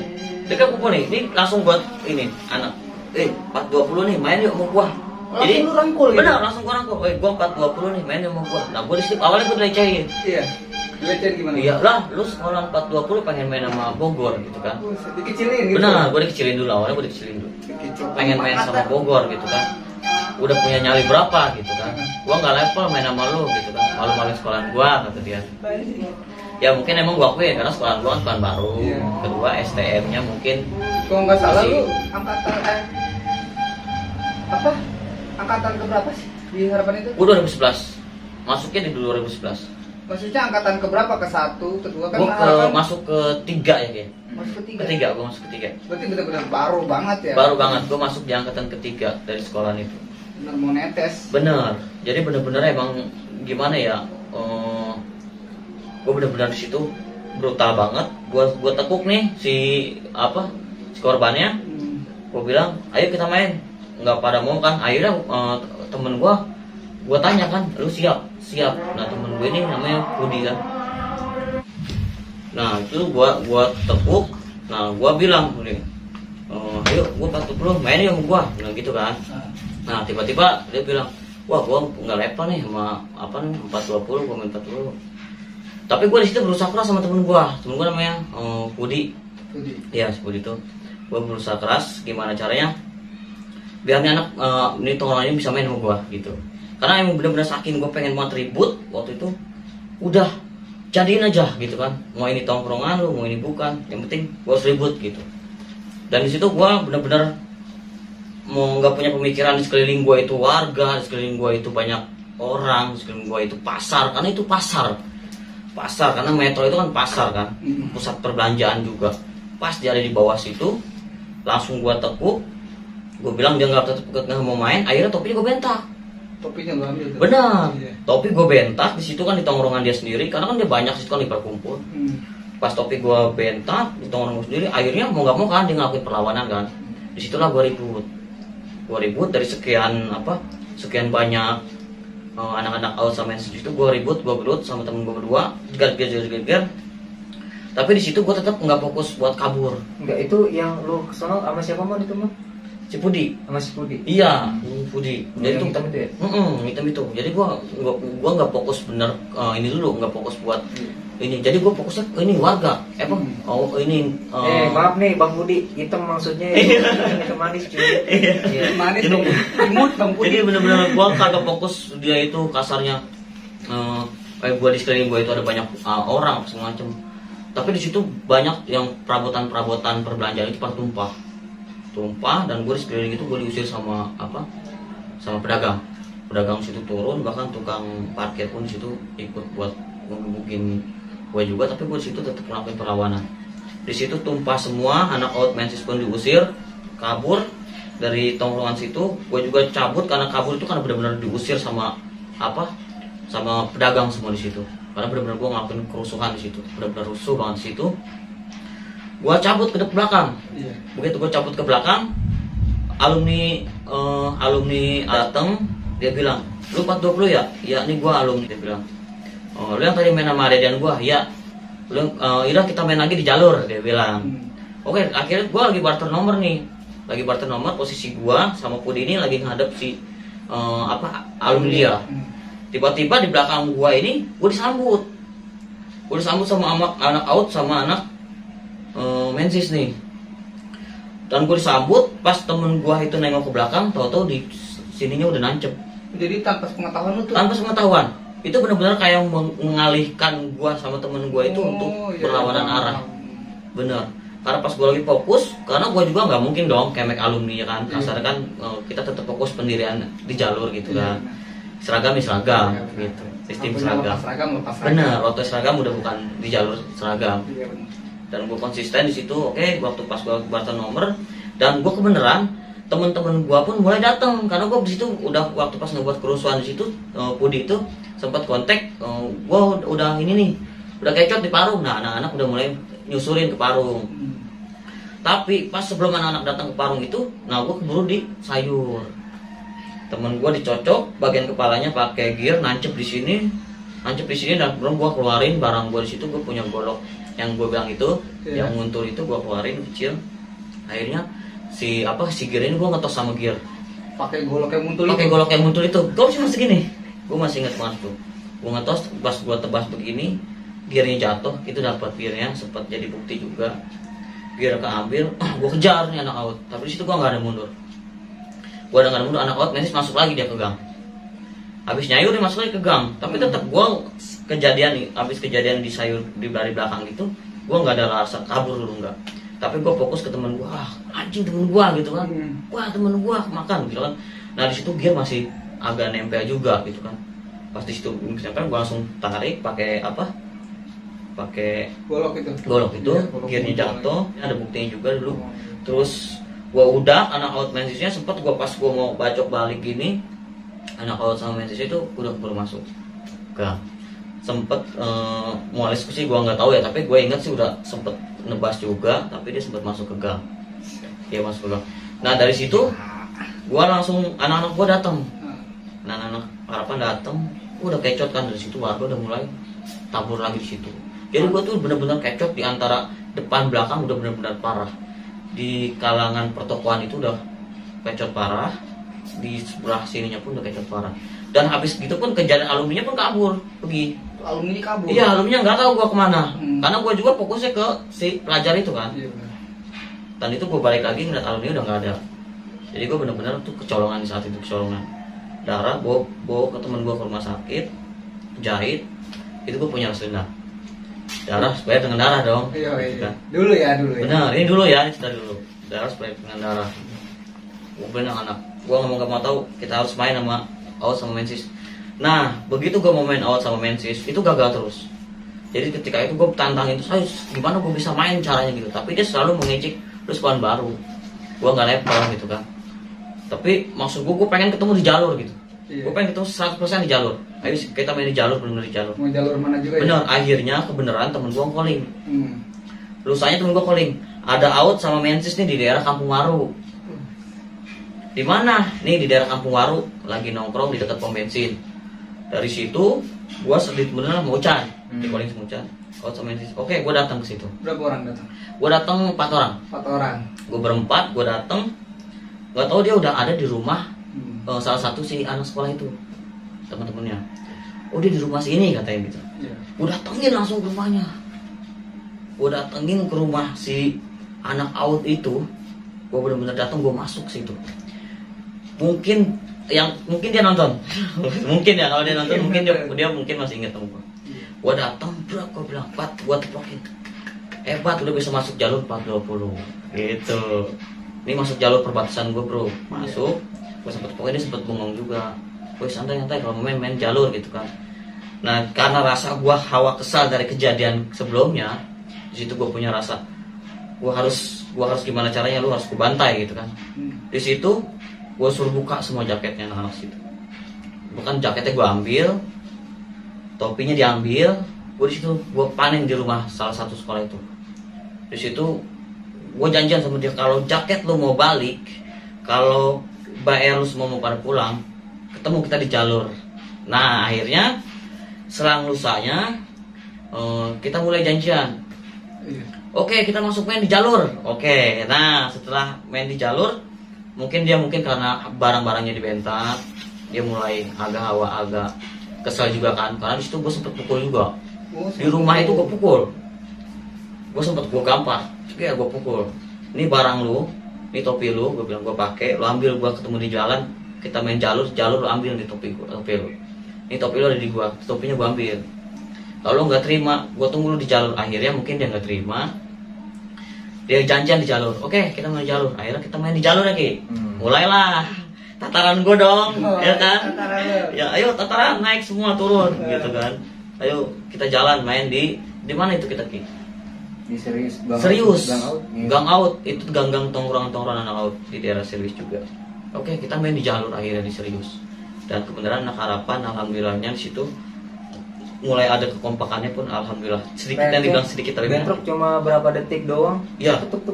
Mereka kumpul nih, ini langsung buat ini anak. 420 nih, main yuk sama gua. Jadi lu rangkul gitu? Benar, langsung gua rangkul. Gua 420 nih, main yuk sama gua. Nah, gua di situ awalnya gua dilecehin. Iya. Dilecehin gimana? Iya lah, lu sekolah 420 pengen main sama Bogor gitu kan. Dikecilin gitu. Benar, gua dikecilin dulu, awalnya gua dikecilin dulu. Pengen main sama Bogor gitu kan. Udah punya nyali berapa gitu kan. Gua nggak level main sama lu gitu kan. Malu-malu sekolahan gua kata dia. Ya mungkin emang gua akuin karena sekolahan gua kan sekolah baru. Kedua STM-nya mungkin kalau nggak salah lu angkatan angkatan keberapa sih di Harapan itu? Gua 2011. Masuknya di 2011. Maksudnya angkatan keberapa? Ke 1, kedua kan? Gua masuk ke 3 ya kayaknya. Masuk ke 3. Ketiga, gua masuk ke 3. Berarti benar-benar baru banget ya. Baru banget, gua masuk di angkatan ketiga dari sekolahan itu. Benar mau netes. Bener. Jadi bener-bener emang gimana ya? Gua bener-bener di situ brutal banget. Gua tekuk nih si korbannya. Gua bilang, ayo kita main. Nggak pada mau kan. Akhirnya temen gua tanya kan, lu siap? Nah temen gue ini namanya Budi kan. Nah itu gua tekuk. Nah gua bilang Budi, ayo gua 40 main yuk sama gua. Nah gitu kan. Nah tiba-tiba dia bilang, wah gua nggak level nih sama 420, gua main 40. Tapi gua di situ berusaha keras sama temen gua namanya Budi. Iya si Budi tuh. Gua berusaha keras gimana caranya biar nih anak ini tongkrongannya bisa main sama gua gitu. Karena emang bener-bener saking gue pengen banget ribut waktu itu, udah jadiin aja gitu kan. Mau ini tongkrongan lu, mau ini bukan, yang penting gue harus ribut gitu. Dan di situ gue bener-bener mau nggak punya pemikiran di sekeliling gue itu warga, di sekeliling gue itu banyak orang, di sekeliling gue itu pasar, karena itu pasar karena metro itu kan pasar kan, pusat perbelanjaan juga. Pas dia ada di bawah situ, langsung gue tekuk, gue bilang dia nggak mau main, akhirnya topinya gue bentak. Topinya lo ambil tuh. Benar. Topi gue bentak di situ kan di tongkrongan dia sendiri karena kan dia banyak situ kan diperkumpul. Pas topi gue bentak di tongkrongan gue sendiri, akhirnya mau nggak mau kan dia ngelakuin perlawanan kan. Disitulah gue ribut dari sekian banyak anak-anak AUT sama Mensis itu gue ribut, gue berut sama temen gue berdua, geger. Tapi di situ gue tetap nggak fokus buat kabur. Enggak, itu yang lu kesono sama siapa mau itu mah? Si Pudi. Sama si Pudi. Iya, Pudi. Jadi itu hitam itu ya? Hitam itu. Jadi gua nggak fokus bener ini dulu, nggak fokus buat ini. Jadi gua fokusnya ini warga. Maaf nih Bang Budi, hitam maksudnya ya. Manis cuy. Iya. Manis dong. Imut Bang Budi. Jadi bener-bener gua kagak fokus dia itu kasarnya. Gua di sekeliling gua itu ada banyak orang segala macam. Tapi di situ banyak yang perabotan perbelanjaan itu pada tumpah dan gue di sekeliling itu gue diusir sama pedagang situ turun, bahkan tukang parkir pun di situ ikut buat ngegebukin gue juga, tapi gue di situ tetap melakukan perlawanan. Di situ tumpah semua, anak out Mensis pun diusir, kabur dari tongkrongan situ. Gue juga cabut karena kabur itu karena benar-benar diusir sama sama pedagang semua di situ. Karena benar-benar gue ngelakuin kerusuhan di situ, benar-benar rusuh banget di situ. Gue cabut ke belakang. Begitu gue cabut ke belakang, alumni datang, dia bilang, lu 420 ya? Ya, ini gue alumni. Dia bilang, oh, lu yang tadi main sama Redian gue? Ya. Lu, yaudah kita main lagi di jalur, dia bilang. Oke, akhirnya gue lagi barter nomor nih. Lagi barter nomor, posisi gue sama Pudi ini lagi ngadep si alumni dia. Tiba-tiba di belakang gue ini, gue disambut. Gue disambut sama anak out sama anak Mensis nih. Dan gue disambut, pas temen gue itu nengok ke belakang, tahu-tahu di sininya udah nancep. Jadi tanpa pengetahuan lu tuh? Tanpa pengetahuan. Itu benar-benar kayak mengalihkan gue sama temen gue itu untuk berlawanan arah. Bener. Karena pas gue lagi fokus, karena gue juga nggak mungkin dong kemek alumni ya kan. Kasarnya kan kita tetap fokus pendirian di jalur gitu kan. Seragam gitu. Sistem seragam. Bener, waktu seragam udah bukan di jalur seragam. Dan gue konsisten di situ. Oke, waktu pas gue barter nomor dan gue kebenaran teman-teman gue pun mulai datang karena gue di situ udah waktu pas ngebuat kerusuhan di situ. Pudi itu sempat kontak, gue udah ini nih, udah kecot di Parung. Nah, anak-anak udah mulai nyusurin ke Parung. Tapi pas sebelum anak-anak datang ke Parung itu, nah gue keburu di sayur. Temen gue dicocok bagian kepalanya pakai gear, nancep di sini dan belum gue keluarin barang gue di situ. Gue punya golok yang gue bilang itu, yang nguntul itu gue keluarin kecil. Akhirnya si gear ini gue ngetos sama gear. Pakai golok yang muntul itu. Gue masih segini. Gue masih inget banget tuh. Gue ngetos, pas gue tebas begini, gearnya jatuh. Itu dapat gearnya, sempat jadi bukti juga. Gear keambil, gue kejar nih anak out. Tapi di situ gue nggak ada mundur. Anak out Mensis masuk lagi dia ke gang. Habis nyayur dia masuk lagi ke gang. Tapi tetap gue habis kejadian di sayur di belakang gitu, gue nggak ada rasa kabur dulu nggak. Tapi gue fokus ke temen gue, anjing temen gue gitu kan. Wah temen gue makan gitu kan. Nah di situ gear masih agak nempel juga gitu kan. Pas di situ nempel, gue langsung tarik pakai golok itu, gearnya jatuh. Ada buktinya juga dulu. Terus gue udah anak out Mensisnya sempet gue pas gue mau bacok balik gini, anak out sama Mensis itu udah baru masuk gang. Sempet mualis sih gue nggak tahu ya, tapi gue ingat sih udah sempet nebas juga, tapi dia sempet masuk ke gang. Dia masuk ke gang. Nah dari situ gue langsung anak-anak gue datang. Nah anak-anak harapan datang, udah kecot kan. Dari situ warga udah mulai tabur lagi di situ. Jadi gue tuh bener-bener kecot di antara depan belakang, udah bener-bener parah. Di kalangan pertokoan itu udah kecot parah, di sebelah sininya pun udah kecot parah. Dan habis gitu pun kejadian alumninya pun kabur pergi. Alumni kabur? Iya, alumninya nggak tahu gue kemana. Karena gue juga fokusnya ke si pelajar itu kan. Dan itu gue balik lagi ngeliat alumni udah nggak ada. Jadi gue bener-bener tuh kecolongan di saat itu, kecolongan darah. Bawa ke temen gue ke rumah sakit, jahit. Itu gue punya selendang darah supaya dengan darah dong. Iya. Kan? Dulu ya. Benar, ini dulu ya, ini cerita dulu. Darah supaya dengan darah. Gue bilang anak, gue nggak mau tahu, kita harus main sama out sama Mensis. Nah, begitu gue mau main out sama Mensis, itu gagal terus. Jadi ketika itu gue tantangin terus, ayo gimana gue bisa main caranya gitu. Tapi dia selalu mengejek, terus kawan baru. Gue nggak level gitu kan. Tapi maksud gue pengen ketemu di jalur gitu. Gue pengen ketemu 100% di jalur. Ayo kita main di jalur, bener-bener di jalur. Mau jalur mana juga bener, ya? Akhirnya kebenaran temen gue calling. Lusanya temen gue calling, ada out sama Mensis nih di daerah Kampung Waru. Di mana? Nih di daerah Kampung Waru, lagi nongkrong di dekat pom bensin. Dari situ gue sedih bener mau cari, di calling sama Ucan. Out sama Mensis. Oke, gue datang ke situ. Berapa orang datang? Gue datang 4 orang. 4 orang. Gue berempat, gue datang. Gak tau dia udah ada di rumah salah satu si anak sekolah itu, teman-temannya. Oh dia di rumah sini katanya gitu. Gue datengin langsung ke rumahnya. Gue datengin ke rumah si anak out itu. Gue bener-bener datang, gue masuk situ. Mungkin dia nonton. Mungkin ya, kalau dia nonton mungkin dia mungkin masih inget sama gue. Gue datang, bro, gue bilang, Pat, gue tepokin. Hebat, udah bisa masuk jalur 420 gitu. Ini masuk jalur perbatasan gue, bro. Masuk, gue sempet, pokoknya dia sempet bengong juga. Gue santai-santai kalau main jalur gitu kan. Nah karena rasa gue hawa kesal dari kejadian sebelumnya, di situ gue punya rasa gue harus gimana caranya, lu harus gue bantai gitu kan. Di situ gue suruh buka semua jaketnya anak-anak situ. Bukan jaketnya gue ambil, topinya diambil. Gue di situ gue panen di rumah salah satu sekolah itu. Di situ gue janjian sama dia, kalau jaket lu mau balik, kalau bayar lu semua mau pada pulang, ketemu kita di jalur. Nah akhirnya selang lusanya kita mulai janjian. Oke, kita masuk main di jalur. Oke, nah setelah main di jalur, mungkin karena barang-barangnya dibentak, dia mulai agak kesel juga kan. Karena disitu gue sempet pukul juga. Di rumah itu gue pukul. Gue sempet gue gampar. Ya gue pukul. Ini barang lu, ini topi lu, gue bilang gue pakai. Lu ambil, gue ketemu di jalan, kita main jalur lu ambil di topi lu. Ini topi lu ada di gue, topinya gue ambil. Kalau nggak terima, gue tunggu lu di jalur. Akhirnya mungkin dia nggak terima, dia janjian di jalur. Oke, kita main di jalur. Akhirnya kita main di jalur lagi. Mulailah tataran gue dong, ya kan? Ya ayo tataran, naik semua turun, gitu kan? Ayo kita jalan main di mana itu kita Ki? Di serius. Gang out. Itu gang tongkrongan anak laut di daerah Serius juga. Oke, kita main di jalur akhirnya di Serius. Dan kebenaran anak harapan, alhamdulillahnya di situ mulai ada kekompakannya pun, alhamdulillah. Sedikit yang dibilang sedikit tapi bentrok cuma berapa detik doang. Iya. Tuk.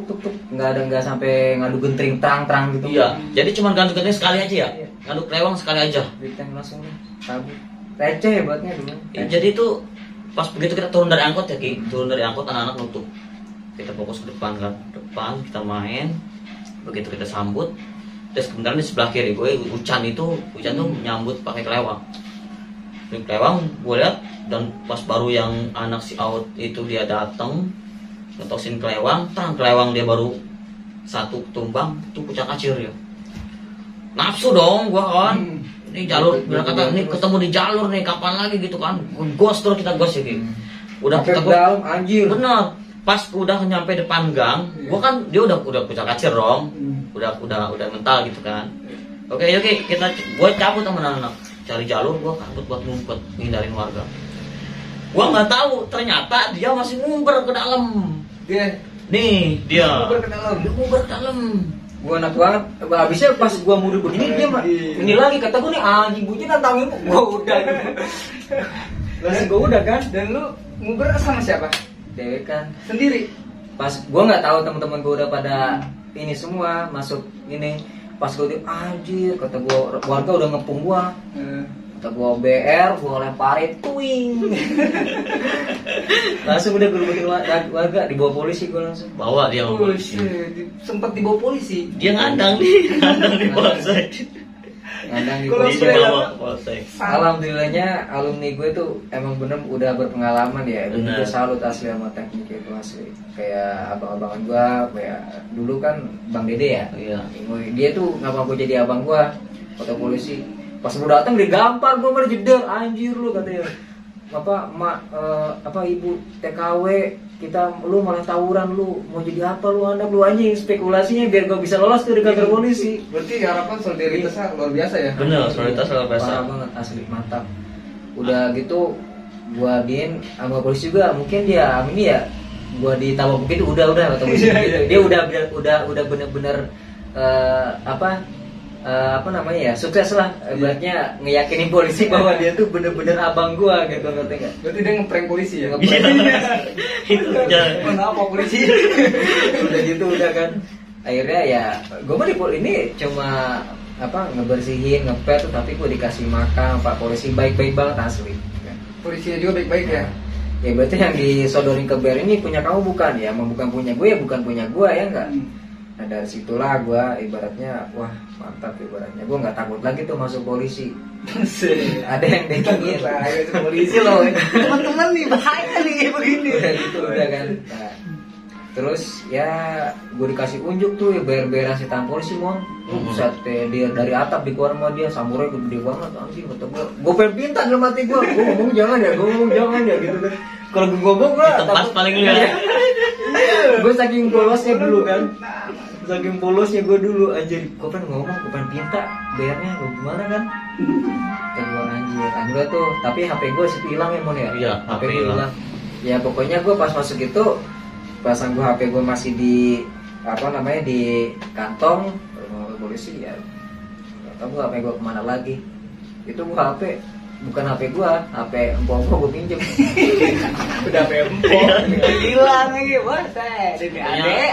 Nggak sampai ngadu gentring terang gitu. Iya. Jadi cuma gantung gentring sekali aja ya. Iya. Ngadu kelewang sekali aja. Diteng langsung kabur. Receh hebatnya dulu. Ya, jadi itu pas begitu kita turun dari angkot ya Ki, turun dari angkot anak-anak nutup. Kita fokus ke depan kan, depan kita main. Begitu kita sambut, terus kebenaran di sebelah kiri gue hujan tuh nyambut pakai kelewang. Ini kelewang gue lihat, dan pas baru yang anak si out itu dia datang ngetosin kelewang, kelewang dia baru satu tumbang, tuh pucak kacir ya. Nafsu dong gue kan. Ini jalur, bilang kata ini ketemu di jalur nih, kapan lagi gitu kan? Gos terus kita gos ya Ki. Udah kita dalam anjir. Bener. Pas udah nyampe depan gang, gua kan dia udah pucat kacir dong. Udah mental gitu kan. Oke, gua cabut sama anak-anak. Cari jalur, gua kabut buat ngumpet, ngindarin warga. Gua nggak tahu, ternyata dia masih ngumper ke dalam. Dia ngumper ke dalam. Gua enak banget. Habisnya pas gua mundur begini dia ini lagi kata gua nih anjing bucin nantangin gua udah. Langsung gua udah kan. Dan lu nguber sama siapa? Dewe kan Sendiri. Pas gua nggak tahu teman-teman gua udah pada ini semua masuk ini. Pas gua anjir kata gua warga udah ngepung gua. Kata gua BR, gua lemparin tuing. Langsung udah gerubukin warga, dibawa polisi gua langsung. Bawa dia sama polisi. Sempat dibawa polisi. Dia ngandang di polsek. Ngandang di polsek. Alhamdulillahnya alumni gue tuh emang bener udah berpengalaman ya. Dan juga salut asli sama teknik itu asli. Kayak abang-abangan gua, kayak dulu kan Bang Dede ya. Iya. Dia tuh ngapa gue jadi abang gua, kata polisi. Pas mau datang digampar gue malah jeder, anjir lu katanya. Ibu TKW kita lu malah tawuran, lu mau jadi apa lu anak lu anjing, spekulasinya biar gue bisa lolos tuh di kantor polisi. Berarti harapan solidaritasnya luar biasa ya. Bener, solidaritas luar biasa. Parah banget asli, mantap. Udah gitu gua din sama polisi juga, mungkin dia ini ya gua ditabok begitu udah kata polisi gitu. Dia udah bener-bener apa namanya ya, sukses lah ibaratnya ngeyakinin polisi bahwa dia tuh bener-bener abang gua gitu, ngerti nggak? Berarti dia ngeprank polisi ya? Itu kenapa polisi? Udah gitu udah kan, akhirnya ya gua mah ini cuma ngebersihin ngepet, tapi gua dikasih makan Pak polisi, baik-baik banget asli. Polisinya juga baik-baik ya? Ya berarti yang disodorin ke BR ini punya kamu bukan ya, emang bukan punya gue ya, bukan punya gue ya enggak. Nah dari situlah gue ibaratnya wah mantap ibaratnya, gue nggak takut lagi tuh masuk polisi. Ada yang dekingin lah polisi loh, teman-teman nih bahaya nih kayak begini. Udah gitu udah kan. Nah, terus ya gue dikasih unjuk tuh ya bayar si tahan polisi mon. Saat dia dari atap dikeluarin sama dia, samurai gede banget anjing, kata gue pengen pinta dalam hati gue ngomong jangan ya gitu kan. Kalau gue ngomong gue pas paling lu ya. Gue saking polosnya dulu kan, saking polosnya gue dulu anjir, gue pengen ngomong, gue pengen pinta bayarnya gue gimana kan. Teguran anjir tuh. Tapi HP gue situ hilang ya Mon ya. Iya, HP gue hilang. Ya pokoknya gue pas masuk itu pasang gue HP gue masih di di kantong polisi ya. Gak tau gue HP gue kemana lagi. Itu gue HP bukan HP gua, HP empok gua pinjem. Udah HP empok, hilang lagi, wah saya,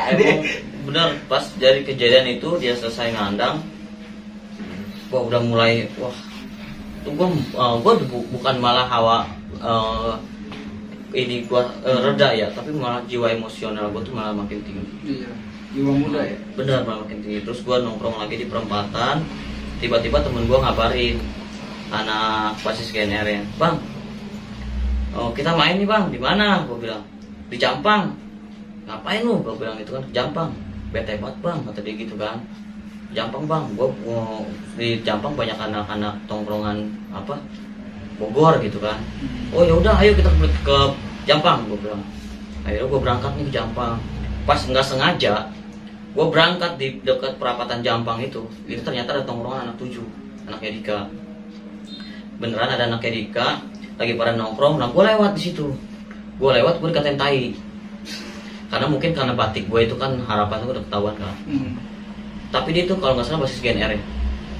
adek. Bener, pas dari kejadian itu dia selesai ngandang, gua udah mulai, wah, tuh gua bukan malah hawa ini gua reda ya, tapi malah jiwa emosional gua tuh malah makin tinggi. Iya, jiwa muda ya. Bener, malah makin tinggi. Terus gua nongkrong lagi di perempatan, tiba-tiba temen gua ngabarin. Anak basis GNR ya, bang, oh kita main nih bang, di mana? Gue bilang di Jampang. Ngapain lu? Gue bilang itu kan Jampang. Bete banget bang, kata dia gitu kan. Jampang bang, gue di Jampang banyak anak-anak tongkrongan Bogor gitu kan. Oh ya udah, ayo kita ke Jampang, gue bilang. Akhirnya gue berangkat nih ke Jampang. Pas nggak sengaja, gue berangkat di dekat perapatan Jampang itu ternyata ada tongkrongan anak 7, anaknya Dika. Beneran ada anaknya Dika lagi pada nongkrong. Nah gue lewat di situ, gue dikatain tai, karena mungkin karena batik gue itu kan harapan gue udah ketahuan kan. Tapi dia tuh kalau nggak salah basis GNR ya,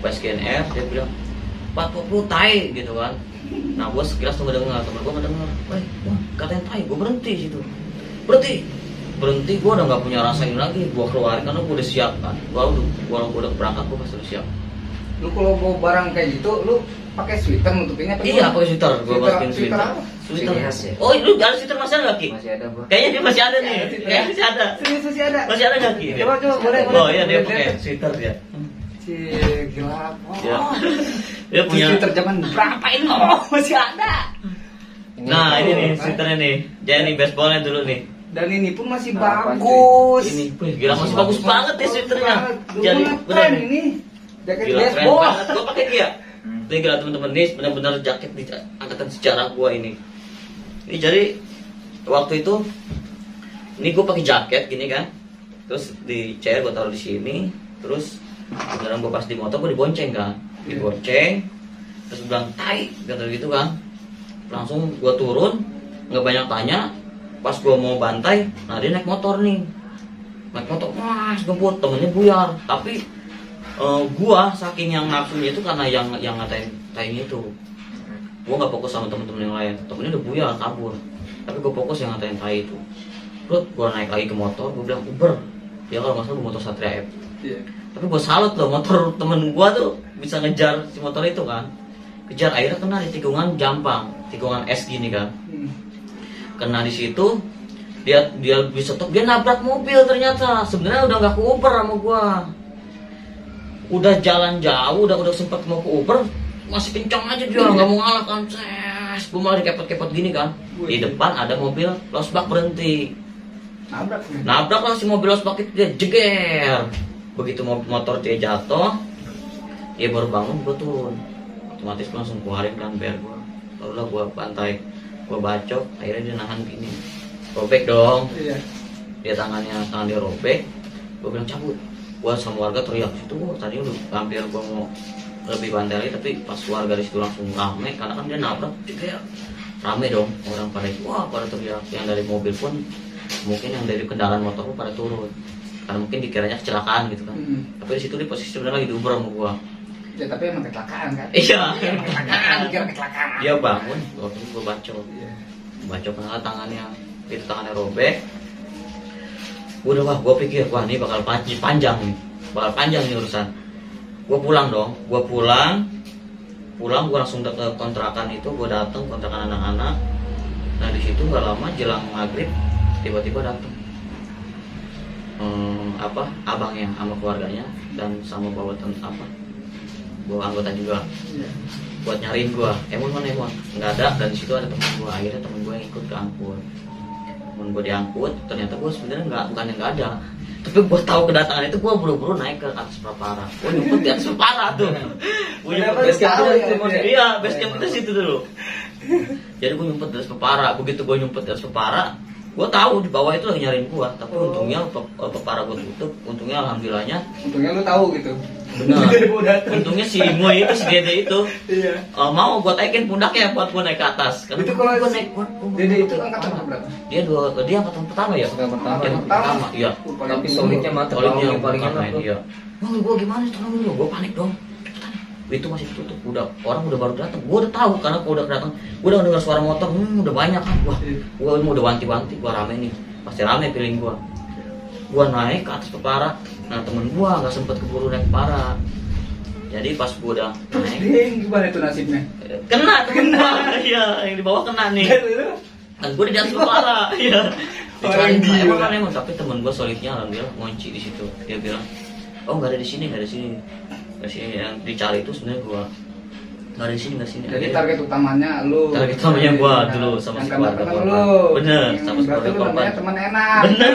basis GNR, dia bilang 40 tai gitu kan. Nah gue sekilas tuh ngedengar, temen gue ngedengar, wah katain tai, gue berhenti situ, berhenti, gue udah nggak punya rasa ini lagi, gue keluarin karena gue udah siap kan, gue udah berangkat, gue pasti udah siap. Lu kalau bawa barang kayak gitu, lu pakai sweater nutupinnya apa? Iya, pakai sweater. Gua masukin sweater. Sweater. Ya? Oh, lu ada sweater masih ada enggak, Ki? Masih ada gua. Kayaknya dia masih ada nih. Kayaknya masih ada. Serius masih ada. Masih ada enggak, Ki? Coba boleh. Oh iya, dia pakai sweater ya. Gila. Ya. Dia punya sweater zaman berapa ini? Oh, masih ada. Nah, ini nih sweaternya nih. Jadi nih baseballnya dulu nih. Dan ini pun masih bagus. Ini, gila masih bagus banget ya sweaternya. Jadi keren ini. Jaket baseball. Gua pakai dia. Ini gila teman-teman, ini benar-benar jaket di angkatan sejarah gua ini. Ini jadi waktu itu ini gua pakai jaket gini kan. Terus di chair gua taruh di sini, terus beneran gua pas di motor gua dibonceng kan. Dibonceng. Terus bilang tai gitu kan. Langsung gua turun, nggak banyak tanya. Pas gua mau bantai, nah dia naik motor nih. Naik motor, mas gemput, temennya buyar. Tapi gua saking yang nafsunya itu karena yang ngatain tainya itu, gua nggak fokus sama temen-temen yang lain. Temennya udah buyar kabur, tapi gua fokus yang ngatain tai itu. Terus gua naik lagi ke motor, gua bilang Uber. Ya kalau nggak salah motor Satria F. Yeah. Tapi gua salut loh, motor temen gua tuh bisa ngejar si motor itu kan. Kejar, akhirnya kena di tikungan Jampang, tikungan S gini kan. Kena di situ, dia bisa dia nabrak mobil ternyata. Sebenarnya udah nggak ke Uber sama gua. Udah jalan jauh, udah sempet mau ke Uber, masih kencang aja dia, nggak mau ngalah kan. Gue malah dikepot-kepot gini kan. Di depan ada mobil losbak berhenti. Nabrak lah si mobil losbak itu, dia jeger. Begitu motor dia jatuh, dia baru bangun, gue turun. Otomatis gue langsung keluarin kan biar gue. Lalu gue bantai, gue bacok, akhirnya dia nahan gini. Robek dong. Dia tangan dia robek. Gue bilang cabut. Gua sama warga teriak situ, tadi udah hampir gua mau lebih bantai lagi, tapi pas warga di situ langsung rame karena kan dia nabrak, kayak rame dong orang pada teriak. Yang dari mobil pun mungkin yang dari kendaraan motor pun pada turun karena mungkin dikiranya kecelakaan gitu kan. Tapi di situ di posisi sebenarnya lagi diuber sama gua. Ya tapi emang kecelakaan kan? Iya. Kecelakaan. Dia bangun, waktu itu gua bacok. Bacok karena tangannya robek. Udah gue pikir, ini bakal panjang nih urusan. Gue pulang dong, gue pulang gue langsung ke kontrakan itu, gue dateng kontrakan anak-anak. Nah di situ nggak lama jelang maghrib, tiba-tiba dateng abangnya sama keluarganya dan sama bawa anggota juga buat nyariin gue. Emon nggak ada, dan di situ ada teman gue. Akhirnya teman gue yang ikut ke angkut. Gue diangkut, ternyata gue sebenarnya bukan yang nggak ada, tapi gue tahu kedatangan itu, gue buru-buru naik ke atas Prapara. Gue nyumput di atas Prapara tuh. Gue nyumput base camp iya, base camp itu situ dulu. Jadi gue nyumput di atas Prapara. Begitu gue nyumput di atas Prapara, Gue tahu di bawah itu lagi nyariin gue, tapi untungnya pepara gue tutup. Untungnya alhamdulillahnya. Untungnya lu tahu gitu. Benar. Untungnya si Moy itu, si Dede itu, Iya. mau gue taikin pundaknya buat gue naik ke atas. Karena Itu kalau gue naik. Dede itu angkatan berapa? Dia angkatan pertama ya. Angkatan pertama. Yang pertama, iya. Tapi solidnya mantap, Solidnya yang paling bukan enak main, tuh. iya. Bang, gue gimana tolongin gue panik dong. Itu masih tutup, orang udah baru datang. Gue udah tahu karena gue udah datang, gue udah dengar suara motor, udah banyak kan. Gue udah wanti-wanti, gue rame nih, pasti rame feeling gue. Gue naik ke atas pepara, nah temen gue nggak sempet keburu naik pepara. Jadi pas gue udah naik, Gimana itu nasibnya? kena temen gue, iya yang di bawah kena nih. Dan gue di atas pepara, iya. Dicari emang tapi temen gue solidnya alhamdulillah ngunci di situ. Dia bilang, oh nggak ada di sini, nggak ada di sini. Yang dicari itu sebenarnya gua nggak ada di sini, nggak sini. Jadi target utamanya lu. Target utamanya gua dulu sama si keluarga korban. Bener, sama keluarga korban. Teman enak. Bener.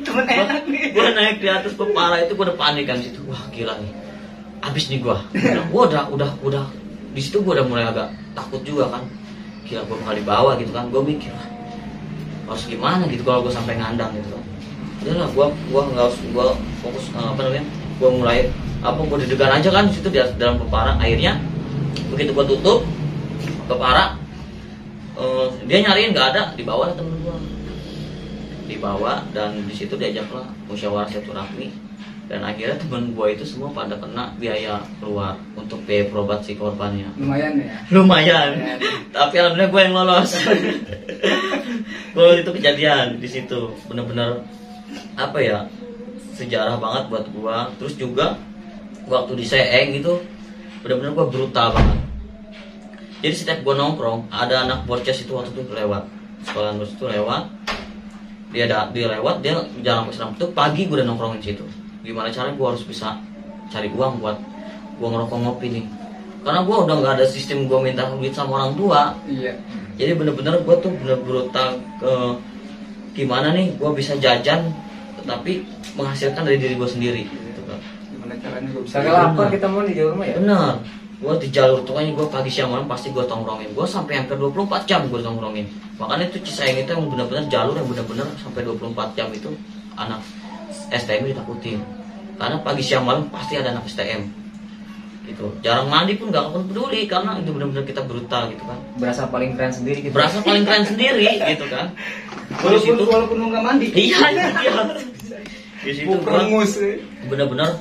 Teman enak nih. Gua naik di atas pepala itu gua udah panik kan situ. Wah gila nih, abis nih gua. Gua udah di situ gua udah mulai agak takut juga kan. Gila gua bakal dibawa gitu kan. Gua mikir harus gimana gitu kalau gua sampai ngandang gitu kan. Udah lah gua nggak harus gua fokus gua mulai gue deg-degan aja kan di situ di dalam pepara. Akhirnya begitu gue tutup pepara, dia nyariin nggak ada, dibawa lah temen gue, dibawa dan di situ diajaklah musyawarah silaturahmi dan akhirnya temen gue itu semua pada kena biaya keluar untuk biaya berobat si korbannya. Lumayan ya. Lumayan. Tapi alhamdulillah gue yang lolos. Kalau itu kejadian di situ bener-bener apa ya, sejarah banget buat gue. Terus juga waktu di Seeng itu benar-benar gue brutal banget. Jadi setiap gue nongkrong ada anak borces itu waktu itu lewat sekolah itu lewat, dia lewat, dia jalan ke sana itu pagi gue udah nongkrongin situ. Gimana caranya gue harus bisa cari uang buat gue ngerokok ngopi nih, karena gue udah nggak ada sistem gue minta duit sama orang tua. Iya. Jadi bener-bener gue tuh bener brutal ke gimana nih gue bisa jajan tapi menghasilkan dari diri gue sendiri. Gimana caranya gue bisa? Sampai lapar kita mau di jalur mah ya. Bener, gue di jalur tuh kan gue pagi siang malam pasti gue tongkrongin. Gue sampai hampir 24 jam gue tongkrongin. Makanya itu Cisaeng itu yang benar-benar jalur yang benar-benar sampai 24 jam itu anak STM ditakutin. Karena pagi siang malam pasti ada anak STM. Gitu. Jarang mandi pun gak akan peduli karena itu benar-benar kita brutal gitu kan. Berasa paling keren sendiri gitu. Berasa paling keren sendiri gitu kan. Walaupun lu nggak mandi. Iya. Di situ gue benar-benar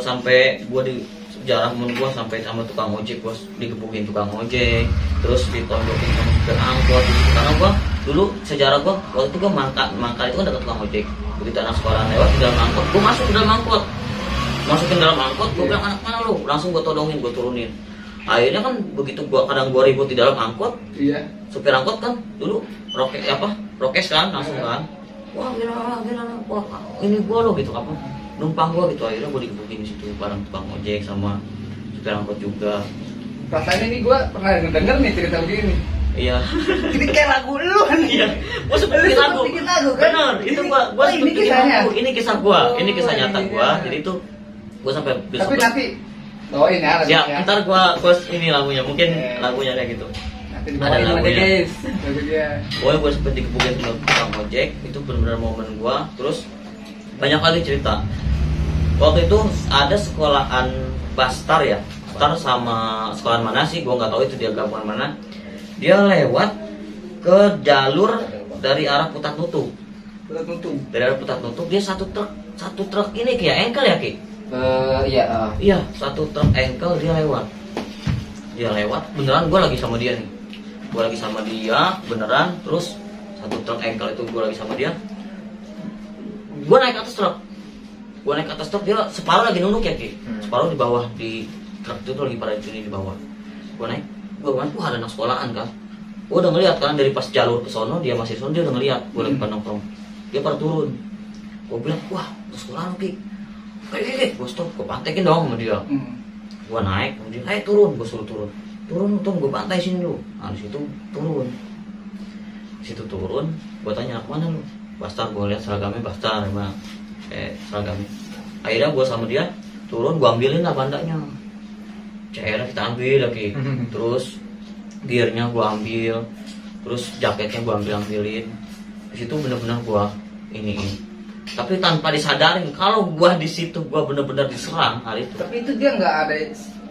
sampai gue di sejarah temen gue sampai sama tukang ojek, gue digebukin tukang ojek, terus ditonjokin sama supir angkot gitu. Karena gue dulu sejarah gue waktu itu gue mangkal itu kan dekat tukang ojek. Begitu anak sekolah lewat di dalam angkot, gue masuk ke dalam angkot, masukin dalam angkot, gue bilang anak mana lu, langsung gue todongin, gue turunin. Akhirnya kan begitu gue kadang gue ribut di dalam angkot, Iya. supir angkot kan dulu rokes kan langsung kan, wah gila, wah ini gue lo gitu apa numpang gue gitu. Akhirnya gue digebukin di situ bareng tukang ojek sama supir angkot juga. Rasanya nih gue pernah denger nih cerita begini. Iya. Ini kayak lagu lu kan? Iya. Gue sempet bikin lagu. Kan? Benar. Itu gue ini kisahnya. Ini kisah gue. Ini kisah nyata Iya. gue. Jadi itu gue sampai besok. Tapi nanti bawain ya lagunya. Siap. Ntar gue ini lagunya. Mungkin lagunya kayak gitu. Nanti dibawain aja lagunya. guys. Lagu dia. Gue sempet digebukin sama tukang ojek. Itu benar-benar momen gue. Terus banyak kali cerita. Waktu itu ada sekolahan Bastar ya. Bastar sama sekolahan mana sih? Gue nggak tahu itu dia gabungan mana. Dia lewat ke jalur dari arah Putat Nutung. Dari arah Putat Nutung dia satu truk ini kayak engkel ya Ki? Iya. Iya, satu truk engkel dia lewat. Dia lewat beneran, gue lagi sama dia nih. Gue lagi sama dia beneran, terus satu truk engkel itu gue lagi sama dia. Gue naik ke atas truk. Dia separuh lagi nunduk ya Ki? Separuh di bawah di truk itu tuh lagi pada di bawah. Gue naik. Gue bilang, wah ada anak sekolahan kan. Gue udah ngeliat kan dari pas jalur ke sono, dia masih sono, dia udah ngeliat gue lagi nongkrong. Dia pada turun. Gue bilang, wah anak sekolahan Ki. Kayak gue stop, gue pantekin dong sama dia. Gue naik, kemudian ayo turun, gue suruh turun, gue pantai sini lu. Nah di situ turun. Di situ turun, gue tanya anak mana lu? Bastar, gue lihat seragamnya Bastar emang. Seragamnya. Akhirnya gue sama dia turun, gue ambilin lah bandanya. CR kita ambil lagi, terus gearnya gue ambil, terus jaketnya gue ambilin. Di situ bener-bener gue ini. Tapi tanpa disadarin kalau gue di situ gue bener-bener diserang hari itu. Tapi itu dia nggak ada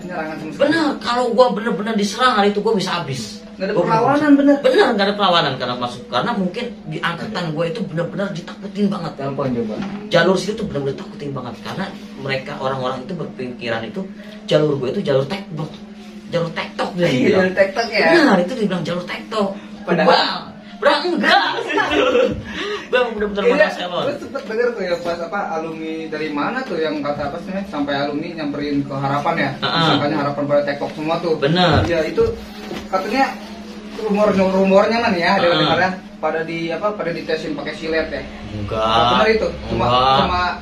penyerangan sama sekali. Bener, kalau gue bener-bener diserang hari itu gue bisa habis. Nggak ada perlawanan, bener. Bener nggak ada perlawanan karena mungkin di angkatan gue itu bener-bener ditakutin banget. Telepon coba. Jalur situ tuh bener-bener takutin banget karena mereka orang-orang itu berpikiran itu jalur gue itu jalur tektok, dia Iya, bilang. jalur tektok ya. Benar, itu dibilang jalur tektok. Padahal enggak. Bang bener-bener Iya, mana salon. gue sempet denger tuh ya pas alumni dari mana tuh yang kata apa sih sampai alumni nyamperin ke Harapan ya. Misalkannya Harapan pada tektok semua tuh. Bener. Iya, itu katanya rumornya man ya, ada dengarnya pada ditesin pakai silet ya. Enggak. Benar itu. Cuma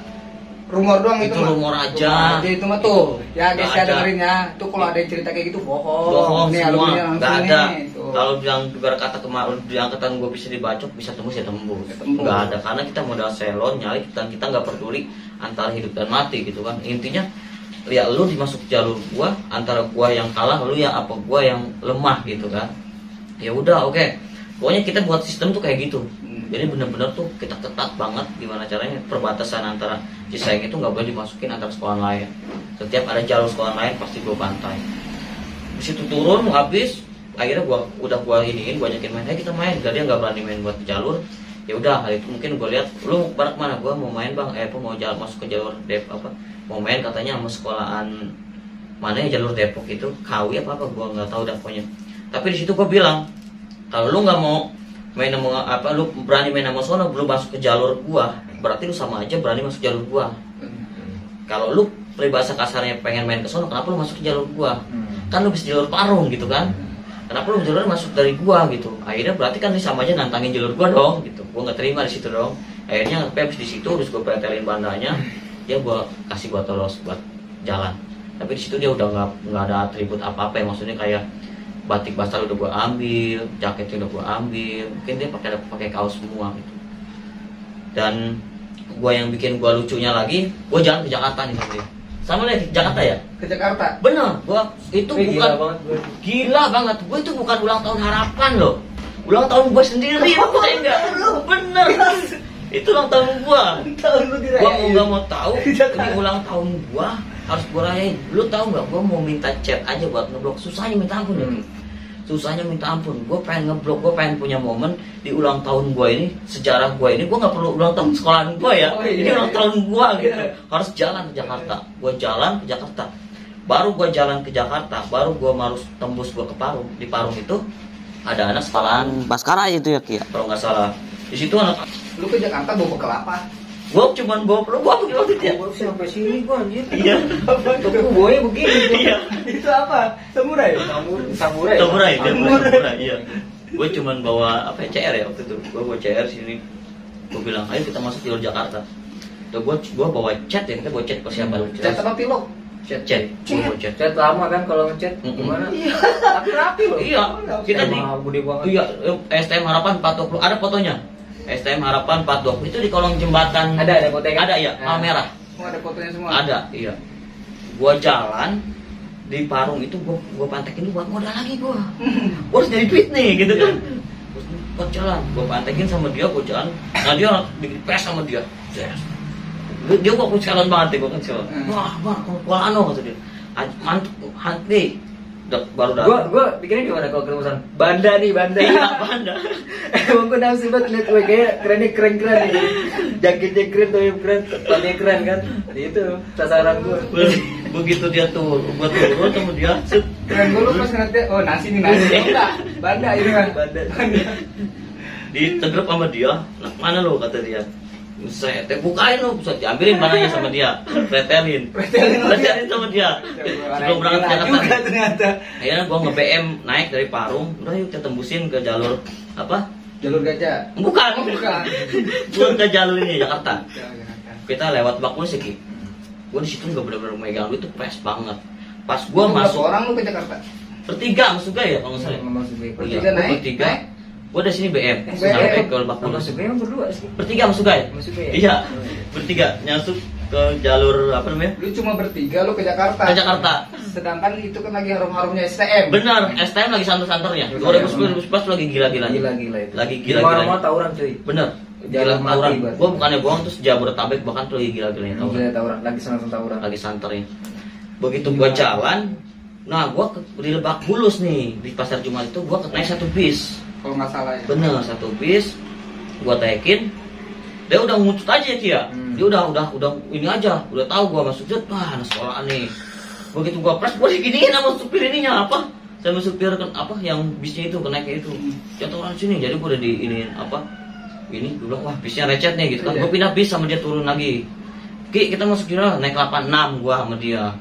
rumor doang itu mah. Rumor aja. Itu mah tuh. Ya guys, Nggak ya ada. dengerin ya. Tuh kalau ada yang cerita kayak gitu Bohong Nih semua. alumni langsung Enggak ada. nih. Tuh. Kalau bilang berkata kemarin di angkatan gue bisa dibacok, bisa tembus ya tembus. Enggak ada karena kita modal selon nyari dan kita nggak peduli antara hidup dan mati gitu kan. Intinya lihat lu dimasuk jalur gua antara gua yang kalah lu yang apa gua yang lemah gitu kan. Ya udah oke. Pokoknya kita buat sistem tuh kayak gitu. Jadi benar-benar tuh kita ketat banget gimana caranya perbatasan antara Cisaeng itu nggak boleh dimasukin antar sekolah lain. Setiap ada jalur sekolah lain pasti gua bantai. Di situ turun habis akhirnya gua iniin gua ajakin main, kita main. Dia nggak berani main buat jalur. Ya udah hari itu mungkin gua lihat lu barak mana, gua mau main bang, mau jalan masuk ke jalur mau main katanya sama sekolahan mana ya jalur Depok itu KW apa gua nggak tahu dah pokoknya. Tapi di situ gua bilang kalau lu nggak mau main sama lu berani main sama sono belum masuk ke jalur gua, berarti lu sama aja berani masuk jalur gua. Kalau lu peribahasa kasarnya pengen main ke sono, kenapa lu masuk ke jalur gua? Kan lu bisa jalur Parung gitu kan? Kenapa lu jalur masuk dari gua gitu? Akhirnya berarti kan ini sama aja nantangin jalur gua dong gitu. Gua nggak terima di situ dong. Akhirnya habis di situ terus gua pretelin bandanya, dia gua kasih buat tolos buat jalan. Tapi di situ dia udah nggak ada atribut apa-apa ya, maksudnya kayak batik basal udah gua ambil, jaketnya udah gua ambil, mungkin dia pakai kaos semua gitu. Dan gua yang bikin gua lucunya lagi, gua jalan ke Jakarta nih sama dia. Sama nih Jakarta ya? Ke Jakarta. Bener, gua itu bukan gila banget. Gua itu bukan ulang tahun Harapan loh. Ulang tahun gua sendiri, percaya enggak? Bener. Itu ulang tahun gua. Gua nggak mau tahu ini ulang tahun gua harus gua rayain. Lu tahu nggak? Gua mau minta chat aja buat ngeblok. Susahnya minta ampun ya. Susahnya minta ampun. Gua pengen ngeblok, gua pengen punya momen di ulang tahun gua ini, sejarah gua ini. Gua nggak perlu ulang tahun sekolahan gua ya. Ini ulang tahun gua gitu. Harus jalan ke Jakarta. Gua jalan ke Jakarta. Baru gua jalan ke Jakarta, baru gua harus tembus gua ke Parung. Di Parung itu ada anak sekolahan Baskara itu ya Kia. Kalau nggak salah. Di situ anak. Lu ke Jakarta bawa bekal apa? Gua cuman bawa gua waktu itu ya. Gua sampai sini gua anjir. Iya. Tapi gua begini. Iya. Itu apa? Samurai. Samurai. Iya. Gue cuman bawa apa ya, CR ya waktu itu. Gue bawa CR sini. Gue bilang, ayo kita masuk jalur Jakarta. Tuh gue bawa chat ya, kita bawa chat persiapan. Chat apa pilok? Chat. Gue bawa chat. Chat lama kan kalau ngechat gimana? Tapi rapi loh. Iya. Kita di gede banget. iya STM Harapan 420. Ada fotonya. STM Harapan 420 itu di kolong jembatan. Ada fotonya. Ada ya, merah. Oh, ada fotonya semua. Ada, iya. Gua jalan di Parung itu gua pantekin buat modal lagi gua. Gua harus nyari duit nih gitu kan. Terus gua jalan, gua pantekin sama dia, gua jalan. Nah dia dipes sama dia. Dia gua kecelan banget, gua kecelan. Wah, bang, kuala ano kata dia. Mantap, hati. Baru datang. Gua pikirnya gimana kalau ketemu sana? Banda nih, Banda. Iya, Banda. Emang gue nafsu banget liat gue kayak keren nih. Jaketnya keren, topi keren, sepatunya keren kan. Jadi itu sasaran gue. Begitu dia tuh, gua turun sama dia. Keren gue lu pas ngeliat dia, oh nasi nih nasi. Enggak, Banda ini kan. Banda. Ditegrep sama dia. Nah, mana lo kata dia. Saya bukain lo, bisa diambilin barangnya sama dia, pretelin sama dia. Sebelum berangkat ke Jakarta. Ternyata. Akhirnya gua nge-BM naik dari Parung, udah yuk kita tembusin ke jalur apa? Jalur gajah. Bukan. Gua ke jalur ini Jakarta. Kita lewat Bakul sih. Gua di situ nggak benar-benar megang duit itu pres banget. Pas gua masuk orang lu ke Jakarta. bertiga masuk ya kalau nggak salah. Bertiga naik. Bertiga. Gua dari sini BM sampai ke Bakul. Masuk gue yang berdua sih. Bertiga masuk guys. Masuk ya? Iya, bertiga nyasuk ke jalur apa namanya? Lu cuma bertiga, lu ke Jakarta. Ke Jakarta. Sedangkan itu kan lagi harum-harumnya STM. Benar, STM lagi santer-santernya. 2010 lagi gila-gilanya. Gila-gila itu. Lagi Di gila-gilanya. mana-mana tawuran cuy. Bener. Gila Jalan mati tawuran. berarti. Gua bukannya bohong, terus Jabodetabek bahkan tuh lagi gila-gilanya tawuran. Gila tawuran, lagi senang tawuran. Lagi santernya. Begitu gua jalan, nah gua di Lebak Bulus nih, di Pasar Jumat itu gua naik satu bis. Kalau nggak salah ya. Bener, satu bis. Gua taikin. Dia udah ngucut aja dia. Dia udah ini aja, udah tahu gua masuk jet, wah anak sekolahan nih. Begitu gua press, gua diginiin sama supir ininya apa? Sama supir kan apa yang bisnya itu kenaiknya itu. Jatuh orang sini, jadi gua udah diiniin apa? Ini gua bilang, wah bisnya recet nih gitu kan. Gua pindah bis sama dia turun lagi. Ki, kita masuk kira naik 86 gua sama dia.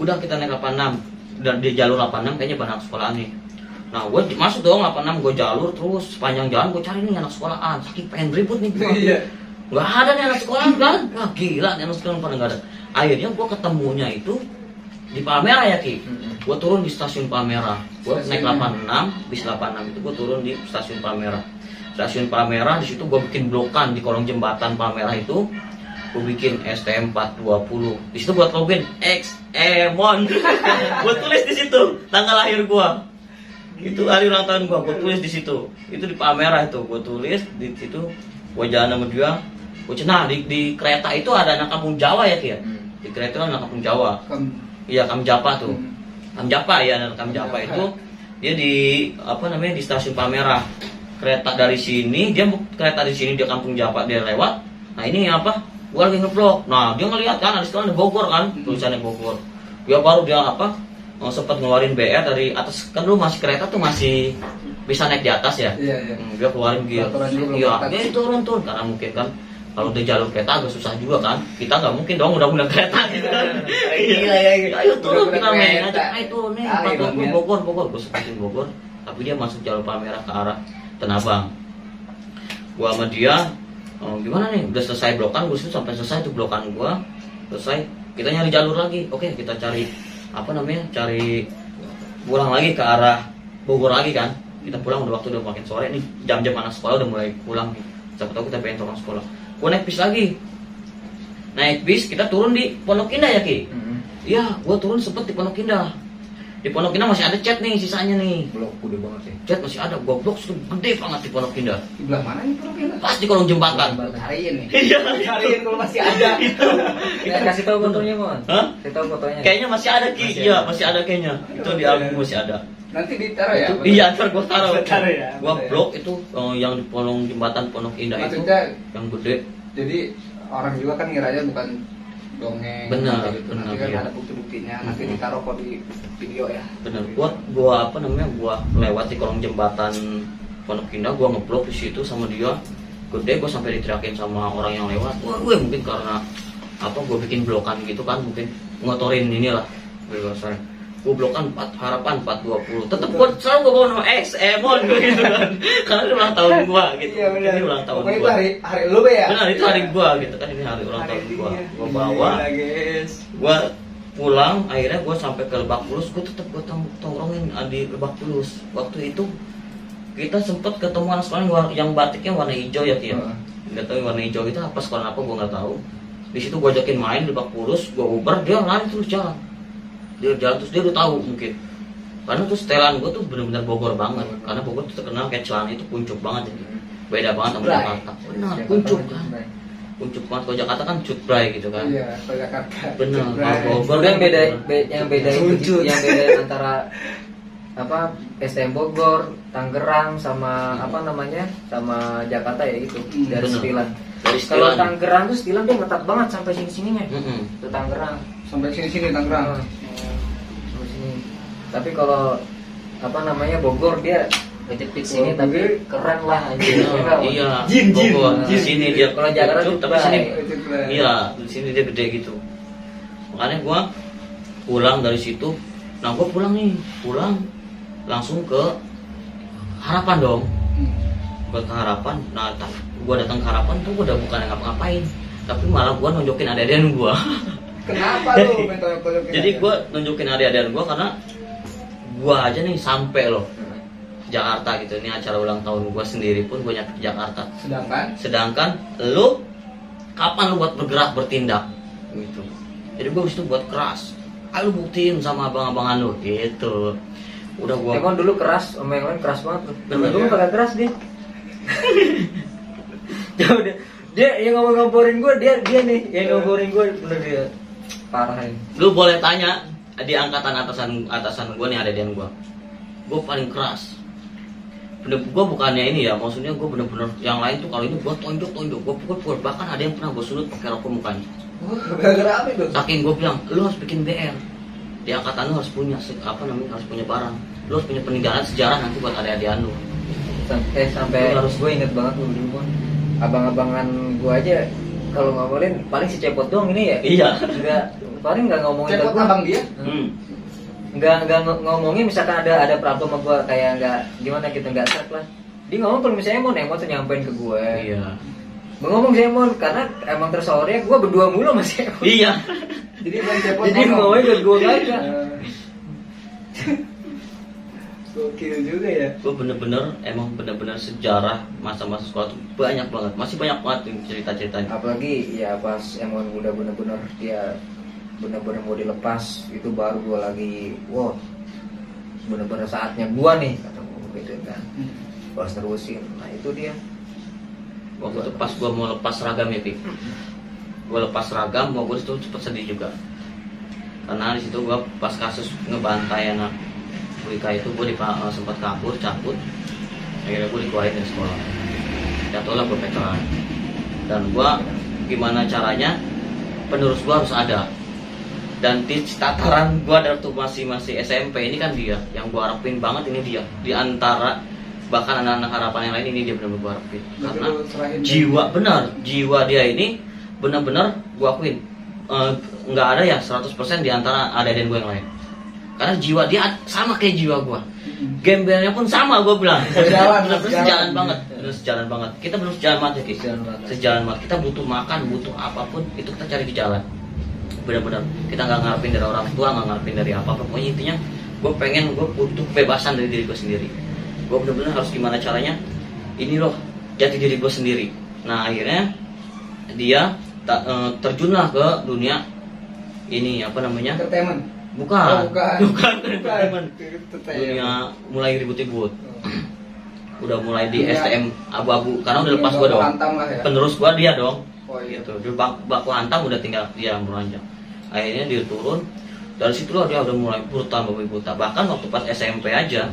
Udah kita naik 86 dan di jalur 86 kayaknya banyak sekolahan nih. Nah, gue masuk dong 86, gue jalur terus sepanjang jalan gue cari nih anak sekolahan. Saking pengen ribut nih gue. Iya. Gak ada nih anak sekolahan kan? Wah gila nih anak sekolahan pada gak ada. Akhirnya gue ketemunya itu di Palmerah ya Ki. Gue turun di stasiun Palmerah. Gue naik 86, bis 86 itu gue turun di stasiun Palmerah. Stasiun Palmerah di situ gue bikin blokan di kolong jembatan Palmerah itu. Gue bikin STM 420. Di situ buat login X Emon. Gue tulis di situ tanggal lahir gue. Itu hari ulang tahun gua tulis di situ. Itu di Palmerah itu, gua tulis di situ. Gua jalan sama dia. Nah, di kereta itu ada anak kampung Jawa ya, Ki ya? Di kereta itu anak kampung Jawa. Iya, Kamjapa tuh. Kamjapa ya, anak Kamjapa itu dia di apa namanya di stasiun Palmerah. Kereta dari sini, kereta di sini dia kampung Japa dia lewat. Nah, ini apa? Gua lagi ngeblok. Nah, dia ngelihat kan ada sekolah di Bogor kan, tulisannya Bogor. Dia baru dia apa? Sempat ngeluarin BR dari atas, kan dulu masih kereta tuh masih bisa naik di atas ya. Iya. Dia keluarin gitu. Iya, dia turun karena mungkin kan kalau di jalur kereta agak susah juga kan. Kita nggak mungkin dong udah kereta gitu kan. Iya. Ayo turun kita main aja. Ayo turun nih, Bogor. Gue sebutin Bogor. Tapi dia masuk jalur Palmerah ke arah Tanabang. Gua sama dia gimana nih? Udah selesai blokan, gue sampai selesai tuh blokan gua. Selesai, kita nyari jalur lagi. Oke, kita cari cari pulang lagi ke arah Bogor lagi kan. Kita pulang udah waktu udah makin sore nih, jam-jam anak sekolah udah mulai pulang nih. Siapa tahu kita pengen pulang sekolah. Gua naik bis lagi. Naik bis kita turun di Pondok Indah ya Ki. Iya, gua turun sempet di Pondok Indah. Di Pondok Indah masih ada cat nih sisanya nih. Blok udah banget sih. Cat masih ada, gua blok gede banget di Pondok Indah. Di belah mana nih Pondok Indah? Pas di kolong jembatan. Cariin nih. Iya, Cariin kalau masih ada. Kita kasih tahu fotonya, Mon. Hah? Kasih tahu fotonya. Kayaknya masih ada Ki. Iya, masih ada kayaknya. Itu di album masih ada. Nanti ditaruh ya. Iya, ntar gua taruh. Ya. Gua blok itu yang di kolong jembatan Pondok Indah itu. Maksudnya Yang gede. jadi orang juga kan ngiranya bukan dongeng. Benar, gitu. benar, Nanti kan iya. ada bukti-buktinya. Nanti ditaruh kok di video ya. Bener, gua apa namanya, gua lewat di kolong jembatan Pondok Indah, gua ngeblok di situ sama dia. Gede, gua sampai diteriakin sama orang yang lewat. Wah, gue mungkin karena apa, gua bikin blokan gitu kan, mungkin ngotorin inilah. Gua blokan harapan 420. Tetep gua selalu gua bawa nama X Emon gitu kan. Karena ini ulang tahun gua gitu. Iya benar. Ini ulang tahun Pokoknya gua. itu hari lu be ya. Benar, itu hari gua gitu kan, ini hari ulang tahun gua. Gua bawa. Gila, guys. Gua pulang, akhirnya gue sampai ke Lebak Bulus, gue tetap gue tongkrongin di Lebak Bulus. Waktu itu kita sempet ketemu anak sekolah yang batiknya warna hijau ya Ki ya. Nggak tahu warna hijau itu apa, sekolah apa gue nggak tahu. Di situ gue ajakin main di Lebak Bulus, gue uber, dia lari terus jalan. Dia jalan terus, dia udah tahu mungkin. Karena tuh setelan gue tuh benar-benar Bogor banget. Karena Bogor tuh terkenal kayak celana itu kuncup banget jadi. Beda banget sama Jakarta. Benar, kuncup kan. Kuncup banget. Kalau Jakarta kan cutbray gitu kan. Iya, kalau Jakarta. Bener, kalau Bogor Kemudian kan yang beda itu yang beda antara apa STM Bogor, Tangerang sama apa namanya sama Jakarta ya itu dari Bener. Stilan. Dari Kalau Stilan. Tangerang tuh Stilan dia ngetat banget sampai sini-sininya. Mm-mm. Itu Tangerang. Sampai sini Tangerang. Sampai sini. Tapi kalau apa namanya Bogor dia kecil sini tapi keren lah anjir. Iya, Jin. Bogor. Di sini dia Kalau Jakarta kuncup, tuh tapi sini Cutbray. iya, di sini dia gede gitu. Makanya gua pulang dari situ. Nah, gua pulang langsung ke Harapan dong. Gua ke Harapan. Nah, gua datang ke Harapan tuh gua udah bukan ngapa-ngapain, tapi malah gua nunjukin adik-adikan gua. Kenapa lu main toyok-toyokin? Jadi gua nunjukin adik-adikan gua karena gua aja nih sampai loh Jakarta gitu. Ini acara ulang tahun gua sendiri pun gua nyampe ke Jakarta. Sedangkan Sedangkan lu kapan lu buat bergerak bertindak? gitu. Jadi gue itu buat keras, lu buktiin sama abang-abangan lu gitu. Udah gua emang dulu keras, sama yang lain keras banget. Dulu pakai keras dia. Dia yang ngomporin gue, dia nih yang ngomporin gue, bener dia parah ini. Lu boleh tanya di angkatan atasan gue nih, ada dian gue paling keras. Gue bukannya ini ya, maksudnya gue bener-bener yang lain tuh kalau ini gue tonjok, gue pukul, bahkan ada yang pernah gue sudut pakai rokok mukanya. Gara-gara apa itu? Saking gue bilang, lu harus bikin BR di angkatan lu, harus punya harus punya barang, lu harus punya peninggalan sejarah nanti buat adik-adik lu. Sampai harus gue inget banget dulu kan, abang-abangan gue aja kalau ngobrolin paling si Cepot doang ini ya. Iya. Paling nggak ngomongin. Cepot abang dia? Nggak ngomongin misalkan ada problem sama gue, kayak nggak gimana kita nggak serk lah. Dia ngomong kalau misalnya Emon tuh nyampein ke gue. Iya. Ngomong si Emon karena emang tersorenya gue berdua mulu sama si Emon. Iya. Jadi bang Cepot Jadi ngomongin ke gue aja. Gokil juga ya. Gue bener-bener sejarah masa-masa sekolah tuh banyak banget, masih banyak banget cerita-ceritanya. Apalagi ya pas Emon udah bener-bener dia bener-bener mau dilepas, itu baru gue lagi wow, bener-bener saatnya gue nih kata gue gitu kan. Harus terusin. Nah itu dia. Waktu itu pas gue mau lepas seragam ya Pik, gue lepas seragam, gue tuh cepet sedih juga karena di situ gue pas kasus ngebantai anak Wika itu gue sempat cabut, akhirnya gue dikeluarin dari sekolah. Jatuhlah gue veteran. Dan gue gimana caranya penerus gue harus ada. Dan di tataran gue dari tuh masih SMP ini kan dia yang gue harapin banget, ini dia di antara bahkan anak-anak harapan yang lain, ini dia benar-benar gue harapin. Karena jiwa dia ini benar-benar gue akuin nggak ada ya 100% di antara adik-adik gue yang lain. Karena jiwa dia sama kayak jiwa gua, gembelnya pun sama, gua bilang sejalan banget. Kita belum sejalan banget ya, sejalan banget. Kita butuh makan, butuh apapun itu kita cari di jalan. Benar-benar kita nggak ngarepin dari orang tua, nggak ngarepin dari apa-apa. Pokoknya intinya gua butuh kebebasan dari diri gua sendiri. Gua benar-benar harus gimana caranya ini loh jati diri gua sendiri. Nah akhirnya dia terjunlah ke dunia ini apa namanya, entertainment. Bukan. Teman. Dunia mulai ribut-ribut. Udah mulai di STM abu-abu karena udah lepas gua dong. Ya. Penerus gua dia dong. Oh, iya. Gitu. Di baku hantam udah tinggal dia meranjang. Akhirnya dia turun. Dari situ dia udah mulai buta. Bahkan waktu pas SMP aja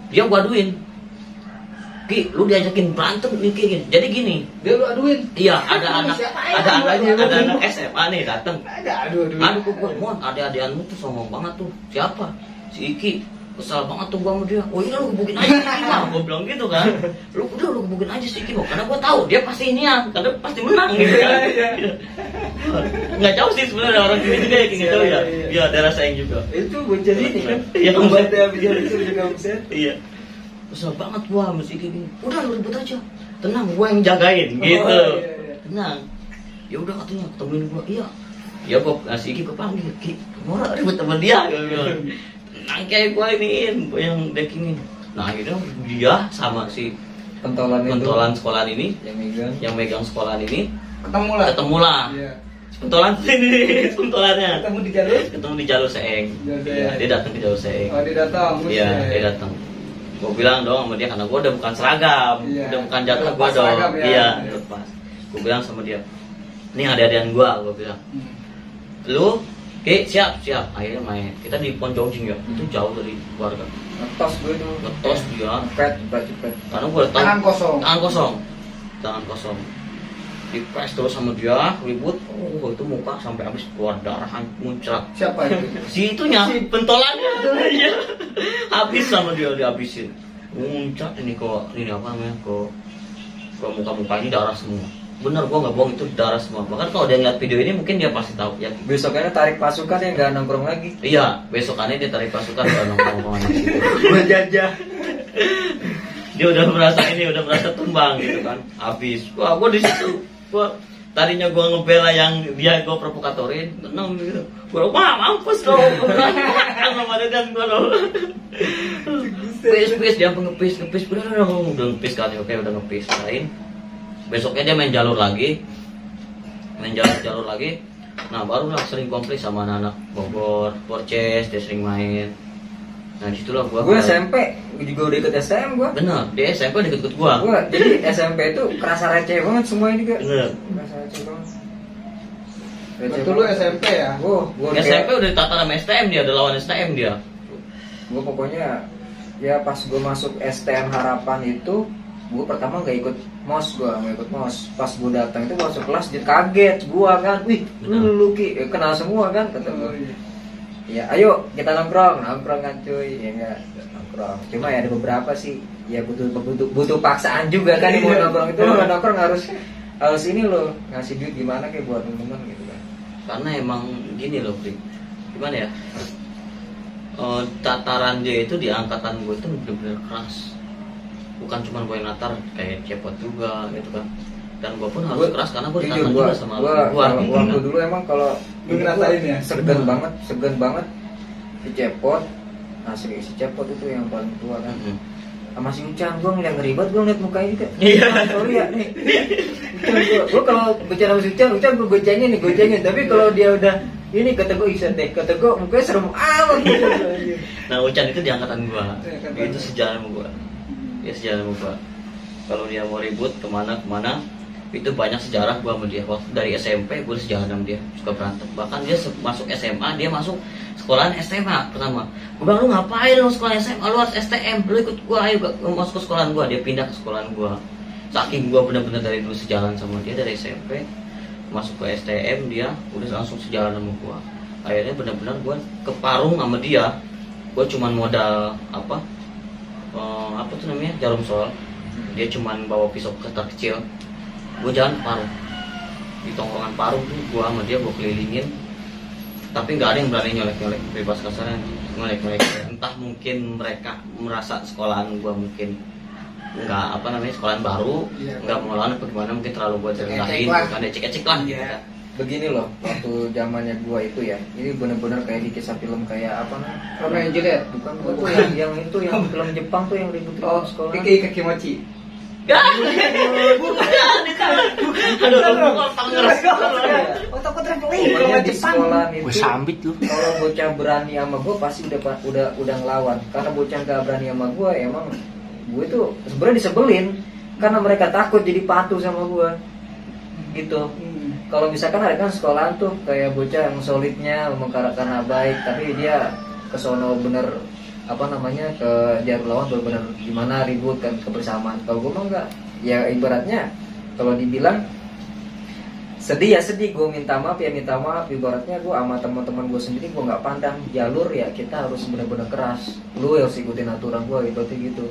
dia gua aduin. Ki, lu diajakin berantem nih kayak gini. Jadi gini, dia lu aduin. Iya, ada anak SMA nih datang. Aduh gue mohon adik-adikanmu tuh sombong banget tuh. Siapa? Si Iki. Kesal banget tuh gua sama dia. Oh iya lu gebukin aja si Iki mah. Gue bilang gitu kan. Lu gebukin aja si Iki mah. Karena gue tahu dia pasti ini ya. Karena pasti menang gitu kan. Nggak jauh sih sebenarnya orang sini juga ya kayak gitu ya. Iya, daerah Saing juga. Itu bocah ini kan. Iya, Pembantai abis itu juga bisa. Iya. Kesel banget gua mesti kayak gini. Udah lu ribut aja. Tenang, gua yang jagain gitu. Iya. Tenang. Ya udah katanya ketemuin gua. Iya. Ya gua si Iki gua panggil, Ki, mau ribut sama dia. Tenang kayak gua iniin, gua yang deckingin. Nah, akhirnya dia sama si pentolan sekolahan ini yang megang sekolahan ini ketemu lah. Iya. Pentolan sini, pentolannya. Ketemu di jalur Seeng. Iya, dia datang ke jalur Seeng. Oh, dia datang. Iya, dia datang. Gue bilang dong sama dia karena gue udah bukan seragam, udah bukan jatuh gue dong, iya lepas. Gue bilang sama dia, ini ada-adaan gue bilang, lu, Ki, siap. Akhirnya main. Kita di Ponjongcing ya, itu jauh dari keluarga. Ngetos gue tuh. Ngetos dia. Cepet. Karena gue tahu. Tangan kosong. Dipres terus sama dia, ribut. Oh itu muka sampai habis keluar darah muncrat. Siapa itu? Si itunya, si pentolannya. Iya. Habis sama dia dihabisin. Muncrat ini kok ini apa namanya kok muka ini darah semua. Bener gua nggak bohong, itu darah semua. Bahkan kalau dia ngeliat video ini mungkin dia pasti tahu ya. Besokannya tarik pasukan ya nggak nongkrong lagi. Iya, besokannya dia tarik pasukan nggak nongkrong lagi. Gua jajah. Dia udah merasa tumbang gitu kan. Habis. Wah, gua di situ. Tadinya gue ngebela yang dia gue provokatorin, tenang gitu. Gue mampus dong, sama dia dan gue dong. Pis dia ngepis, udah ngepis kali, oke udah ngepis lain. Besoknya dia main jalur lagi, Nah barulah sering konflik sama anak-anak Bogor, Porces, dia sering main. Nah disitulah gue SMP juga udah ikut STM gue. Bener, di SMP udah ikut gue. Jadi SMP itu kerasa receh banget semuanya juga. Bener. Kerasa receh banget. Betul lu SMP ya? Gua SMP udah ditata sama STM dia, udah lawan STM dia. Gue pokoknya ya pas gue masuk STM Harapan itu, gue pertama nggak ikut mos, pas gue datang itu masuk kelas jadi kaget gue kan, wih lu Ki, kenal semua kan kata gue. Ya ayo kita nongkrong kan cuy, ya enggak nongkrong, cuma ya ada beberapa sih ya butuh paksaan juga kan mau nongkrong itu lo nongkrong harus ini lo ngasih duit gimana kayak buat temen-temen gitu kan. Karena emang gini loh Pri, gimana ya, tataran dia itu di angkatan gue itu bener-bener keras, bukan cuma gue yang natar, kayak Cepot juga gitu kan. Dan gue pun harus keras karena gue ditantang juga sama gue. Waktu dulu emang kalau ngerasain ya segan banget si Cepot, asli si Cepot itu yang paling tua kan. Sama si Ucan, gue ngeliat ngeribet, gue ngeliat mukanya juga. Iya. Sorry ya nih. Gue kalau bicara sama si Ucan gue gojengin. Tapi kalau dia udah ini kata gue Isan deh, kata gue mukanya serem amat gitu. Nah Ucan itu di angkatan gue, itu sejalan sama gue. Dia sejalan sama gue. Kalau dia mau ribut kemana itu banyak sejarah gue sama dia. Waktu dari SMP gue sejalan sama dia, suka berantem. Bahkan dia masuk SMA, dia masuk sekolahan SMA pertama. Gue bilang, lu ngapain lu sekolah SMA, lu harus STM, lu ikut gue, ayo masuk ke sekolahan gue. Dia pindah ke sekolahan gue. Saking gue bener-bener dari dulu sejalan sama dia, dari SMP masuk ke STM, dia udah langsung sejalan sama gue. Akhirnya bener-bener gue keparung sama dia. Gue cuman modal apa tuh namanya, jarum sol. Dia cuman bawa pisau ketar kecil, gue jalan ke Parung, di tongkrongan Parung tuh gue sama dia gue kelilingin, tapi nggak ada yang berani nyolek bebas kasarnya, nyolek. Entah mungkin mereka merasa sekolahan gue mungkin nggak sekolahan baru, nggak mau lawan apa gimana, mungkin terlalu gue ceritain, kan dia cek lah gitu. Begini loh, waktu zamannya gue itu ya, ini bener-bener kayak di kisah film kayak apa nih? Romeo and Juliet. Bukan yang film Jepang tuh yang ribut sekolah. Kiki Kimochi. Pokoknya di sekolah itu sambit lu. Kalau bocah berani sama gue pasti udah ngelawan. Karena bocah gak berani sama gue, emang gue tuh sebenarnya disebelin karena mereka takut jadi patuh sama gue. Gitu. Kalau misalkan ada kan sekolahan tuh kayak bocah yang solidnya karena baik, tapi dia kesono bener ke jarum lawan bener-bener gimana ribut kan kebersamaan. Kalau gue mah enggak, ya ibaratnya kalau dibilang sedih ya sedih, gue minta maaf. Ibaratnya gue sama teman-teman gue sendiri, gue nggak pandang jalur, ya kita harus bener-bener keras. Lu harus ikutin aturan gue, ibaratnya gitu.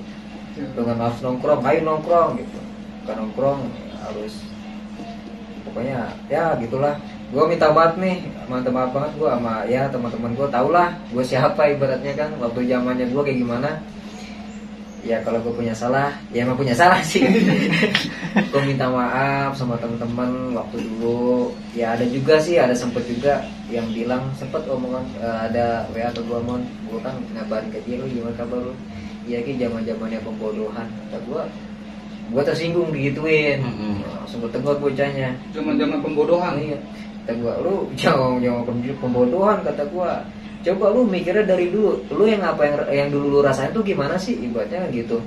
Dengan harus nongkrong, ayo nongkrong gitu. Bukan nongkrong harus, pokoknya ya gitulah. Gue minta maaf nih, maaf banget gue sama ya teman-teman gue, tau lah gue siapa ibaratnya kan, waktu zamannya gue kayak gimana. Ya kalau gue punya salah, ya emang punya salah sih. Gue minta maaf sama teman-teman waktu dulu. Ya ada juga sih, ada sempet juga yang bilang, sempet omongan ada WA atau gue kan ngabarin ke dia, lu gimana kabar lu? Iya ki zaman-zamannya pembodohan, kata gue tersinggung digituin. Langsung bertegur bocahnya. Zaman-zaman pembodohan. Iya. Kata gue, lu jangan pembodohan, kata gue. Coba lu mikirnya dari dulu, lu yang yang dulu lu rasain tuh gimana sih, ibaratnya gitu.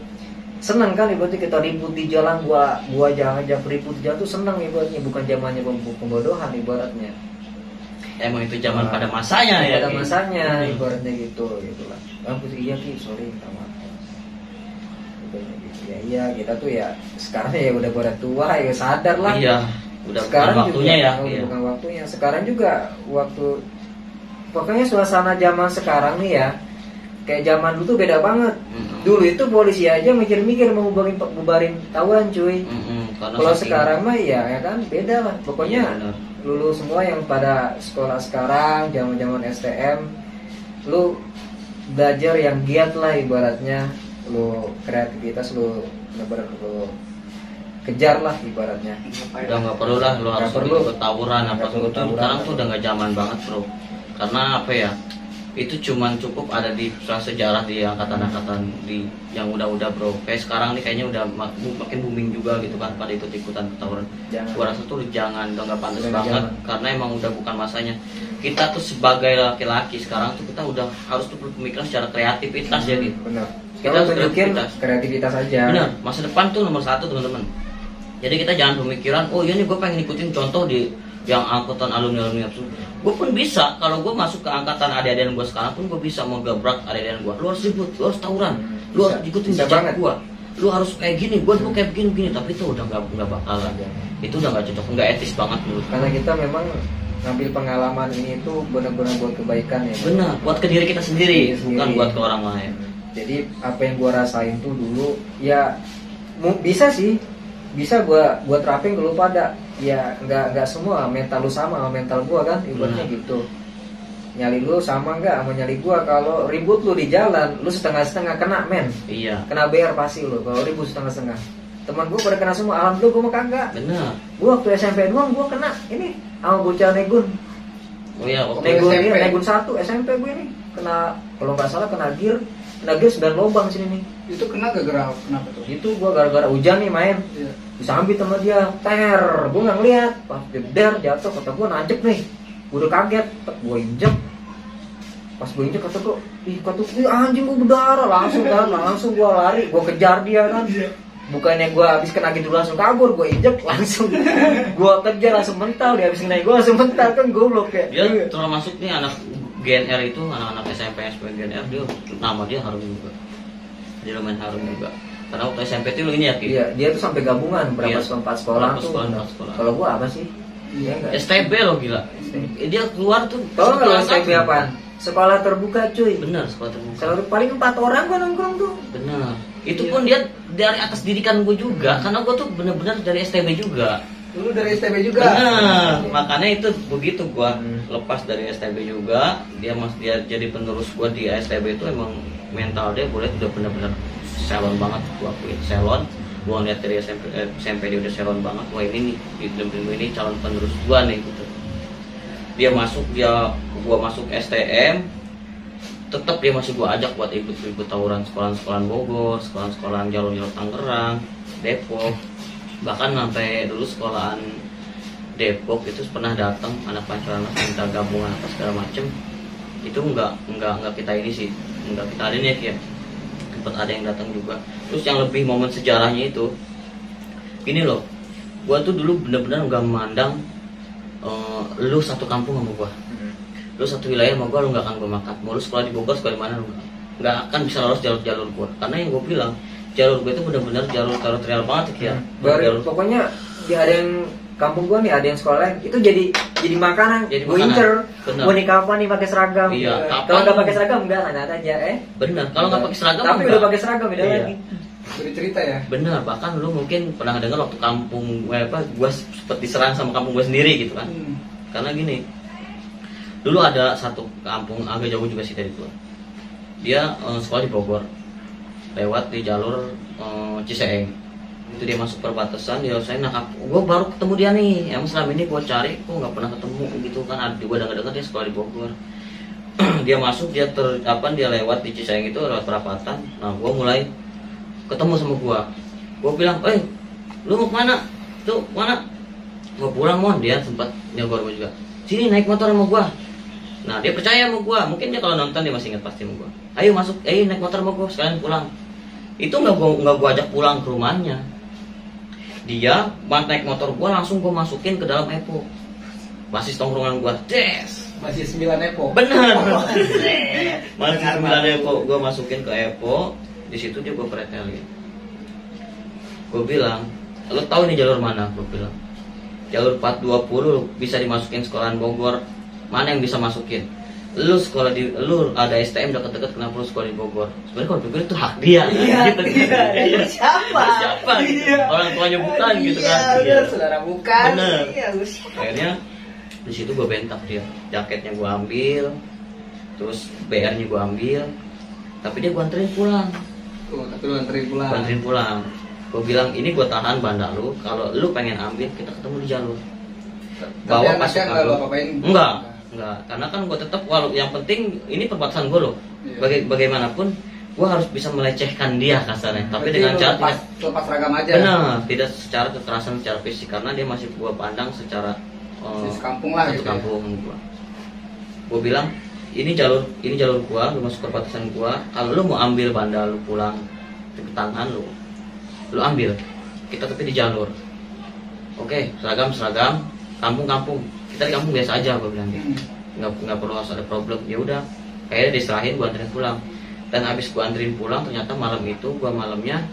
Seneng kan ibaratnya kita ribut di jalan, gua ajak ribut di jalan tuh seneng ibaratnya, bukan zamannya pembodohan ibaratnya. Emang itu zaman pada masanya ya. Pada masanya ibaratnya gitulah. Iya ki, sorry minta maaf. Iya kita tuh ya sekarang ya udah pada tua ya, sadar lah. Iya, udah sekarang bukan waktunya juga, ya. Bukan waktunya. Sekarang juga pokoknya suasana zaman sekarang nih ya, kayak zaman dulu tuh beda banget. Dulu itu polisi aja mikir-mikir mau bubarin tawuran cuy. Kalau sekarang mah ya kan beda lah. Pokoknya lu semua yang pada sekolah sekarang, zaman STM, lu belajar yang giat lah ibaratnya. Lu kreativitas lu bener-bener lu kejar lah ibaratnya. Udah nggak perlu lah lu harus ikut tawuran apa segala. Sekarang tuh udah nggak zaman banget bro. Karena apa ya, itu cuman cukup ada di sejarah di angkatan-angkatan di yang udah bro. Kayak sekarang nih kayaknya udah makin booming juga gitu kan pada ikut-ikutan tawuran. Gua rasa tuh jangan, udah nggak pantas banget karena emang udah bukan masanya. Kita tuh sebagai laki-laki sekarang tuh kita udah harus tuh berpemikiran secara kreativitas ya gitu. Benar. Kita harus kreativitas aja. Benar. Masa depan tuh nomor 1 teman-teman. Jadi kita jangan pemikiran, oh iya nih gue pengen ikutin contoh di yang angkatan alumni gue pun bisa. Kalau gue masuk ke angkatan adik-adikan gue sekarang pun gue bisa mau gabrak adik-adikan gue. Lu harus ribut, lu harus tawuran, lu harus ikutin jejak gue, lu harus kayak gini, gue dulu kayak begini. Tapi itu udah nggak bakalan, itu udah nggak cocok, nggak etis banget menurut. Karena kita memang ngambil pengalaman ini itu benar-benar buat kebaikan ya. Benar, buat ke diri kita sendiri, bukan buat ke orang lain. Jadi apa yang gue rasain tuh dulu ya bisa sih, bisa gue terapin ke lu pada. Ya nggak semua mental lu sama mental gua kan, ibaratnya gitu. Nyali lu sama nggak sama nyali gua. Kalau ribut lu di jalan, lu setengah-setengah kena men. Iya. Kena BR pasti lu. Kalau ribut setengah-setengah. Teman gua pada kena semua. Alhamdulillah gua mah kagak. Benar. Gua waktu SMP doang gua kena ini sama bocah Negun. Oh iya, waktu Negun 1 SMP gua ini kena, kalau nggak salah kena gear 9 lubang sini nih. Itu kena gara-gara kenapa tuh? Itu gua gara-gara hujan nih main. Iya. Disambit sama dia, ter, gue nggak ngeliat, pas der jatuh, kata gue nancep nih, gue udah kaget, gue injek, pas gue injek kata gue, anjing gue berdarah, langsung gue lari, gue kejar dia kan, bukannya gue habis kena gitu langsung kabur, gue injek langsung, gue kejar langsung mental, dia habis kena gue langsung mental kan goblok ya. Dia termasuk nih anak GNR itu, anak-anak SMP GNR dia nama dia harum juga, dia lumayan harum juga. Karena waktu SMP itu ini ya, iya, dia tuh sampai gabungan berapa sekolah tuh. Kalau gua apa sih? Iya enggak. STB loh gila. Dia keluar tuh. Tahu enggak STB apaan? Sekolah terbuka cuy. Benar, sekolah terbuka. Selalu paling 4 orang gua nongkrong tuh. Benar. Itu pun dia dari atas didikan gua juga, karena gua tuh benar-benar dari STB juga. Dulu dari STB juga. Benar. Makanya itu begitu gua lepas dari STB juga, dia jadi penerus gua di STB itu emang mental dia boleh udah benar-benar salon banget. Gua akuin salon, gua ngeliat dari SMP dia udah salon banget. Wah ini nih di dalam ini calon penerus gua nih gitu. Gua masuk STM, tetap dia masih gua ajak buat ikut tawuran sekolah-sekolahan Bogor, sekolah-sekolahan jalur Tangerang, Depok, bahkan sampai dulu sekolahan Depok itu pernah datang anak Pancoran minta gabungan apa segala macem. Itu nggak kita ini sih, nggak kita ada nih ya. Ada yang datang juga. Terus yang lebih momen sejarahnya itu gini loh, gua tuh dulu bener-bener nggak memandang lu satu kampung sama gua, lu satu wilayah sama gua, lu nggak akan gua makan. Mau lu sekolah di Bogor, sekolah di mana, lu nggak akan bisa lolos jalur gua. Karena yang gua bilang jalur gua itu bener-bener jalur teritorial banget ya. Pokoknya dia ada yang kampung gua nih, ada yang sekolah itu jadi makanan. Gue incer, gue nih kapan nih pakai seragam? Iya, kalau nggak pakai seragam enggak aja Benar, kalau nggak pakai seragam tapi udah pakai seragam beda lagi. Cerita ya. Benar, bahkan lu mungkin pernah dengar waktu kampung gue sempat diserang sama kampung gue sendiri gitu kan. Karena gini, dulu ada satu kampung agak jauh juga sih dari gua. Dia sekolah di Bogor, lewat di jalur Ciseeng. Itu dia masuk perbatasan, dia saya gue baru ketemu dia nih, yang selama ini gue cari kok nggak pernah ketemu gitu kan. Ada gue dengar dia sekolah di Bogor. Dia masuk, dia lewat di Ciseeng itu lewat perapatan. Nah gue mulai ketemu sama gue bilang, lu mau kemana? Tuh mana? Gue pulang mon. Dia sempat nyogor gue juga, sini naik motor sama gue. Nah dia percaya sama gue, mungkin dia kalau nonton dia masih ingat pasti sama gue. Ayo masuk, naik motor sama gue sekalian pulang. Itu nggak gue ajak pulang ke rumahnya. Dia naik motor gue, langsung gue masukin ke dalam Epo. Basis tongkrongan gue, masih 9 Epo. Bener. Masih 9 Epo, gue masukin ke Epo. Di situ dia gue pretelin. Gue bilang, lo tahu ini jalur mana? Gue bilang, jalur 420 bisa dimasukin sekolahan Bogor. Mana yang bisa masukin? Lu sekolah lu ada STM deket-deket, kenapa lu sekolah di Bogor? Sebenarnya kalau pikir itu hak dia. Iya, gitu. Iya. Siapa? Gitu. Orang tuanya bukan gitu kan. Iya, saudara bukan. Bener. Iya, akhirnya di situ gue bentak dia. Jaketnya gue ambil, terus BR-nya gue ambil, tapi dia gue anterin pulang. Tapi lu anterin pulang. Gue anterin pulang. Gue bilang ini gue tahan bandar lu, kalau lu pengen ambil kita ketemu di jalur. Bawa pas kan enggak. Enggak, karena kan gue tetap walau yang penting ini perbatasan gue loh. Iya. Bagaimanapun gue harus bisa melecehkan dia kasarnya, tapi Berarti dengan lu cara lepas seragam aja. benar, tidak secara kekerasan secara fisik, karena dia masih gue pandang secara Sekampung lah satu gitu. kampung gue bilang ini jalur gua, lu masuk perbatasan gua, kalau lu mau ambil banda lu pulang ke tangan lu ambil, kita tapi di jalur. Oke, seragam kampung kita di kampung biasa aja, gue bilang gitu. Nggak perlu harus ada problem. Ya udah, kayaknya diserahin, gua anterin pulang. Dan abis gua anterin pulang, ternyata malam itu gua malamnya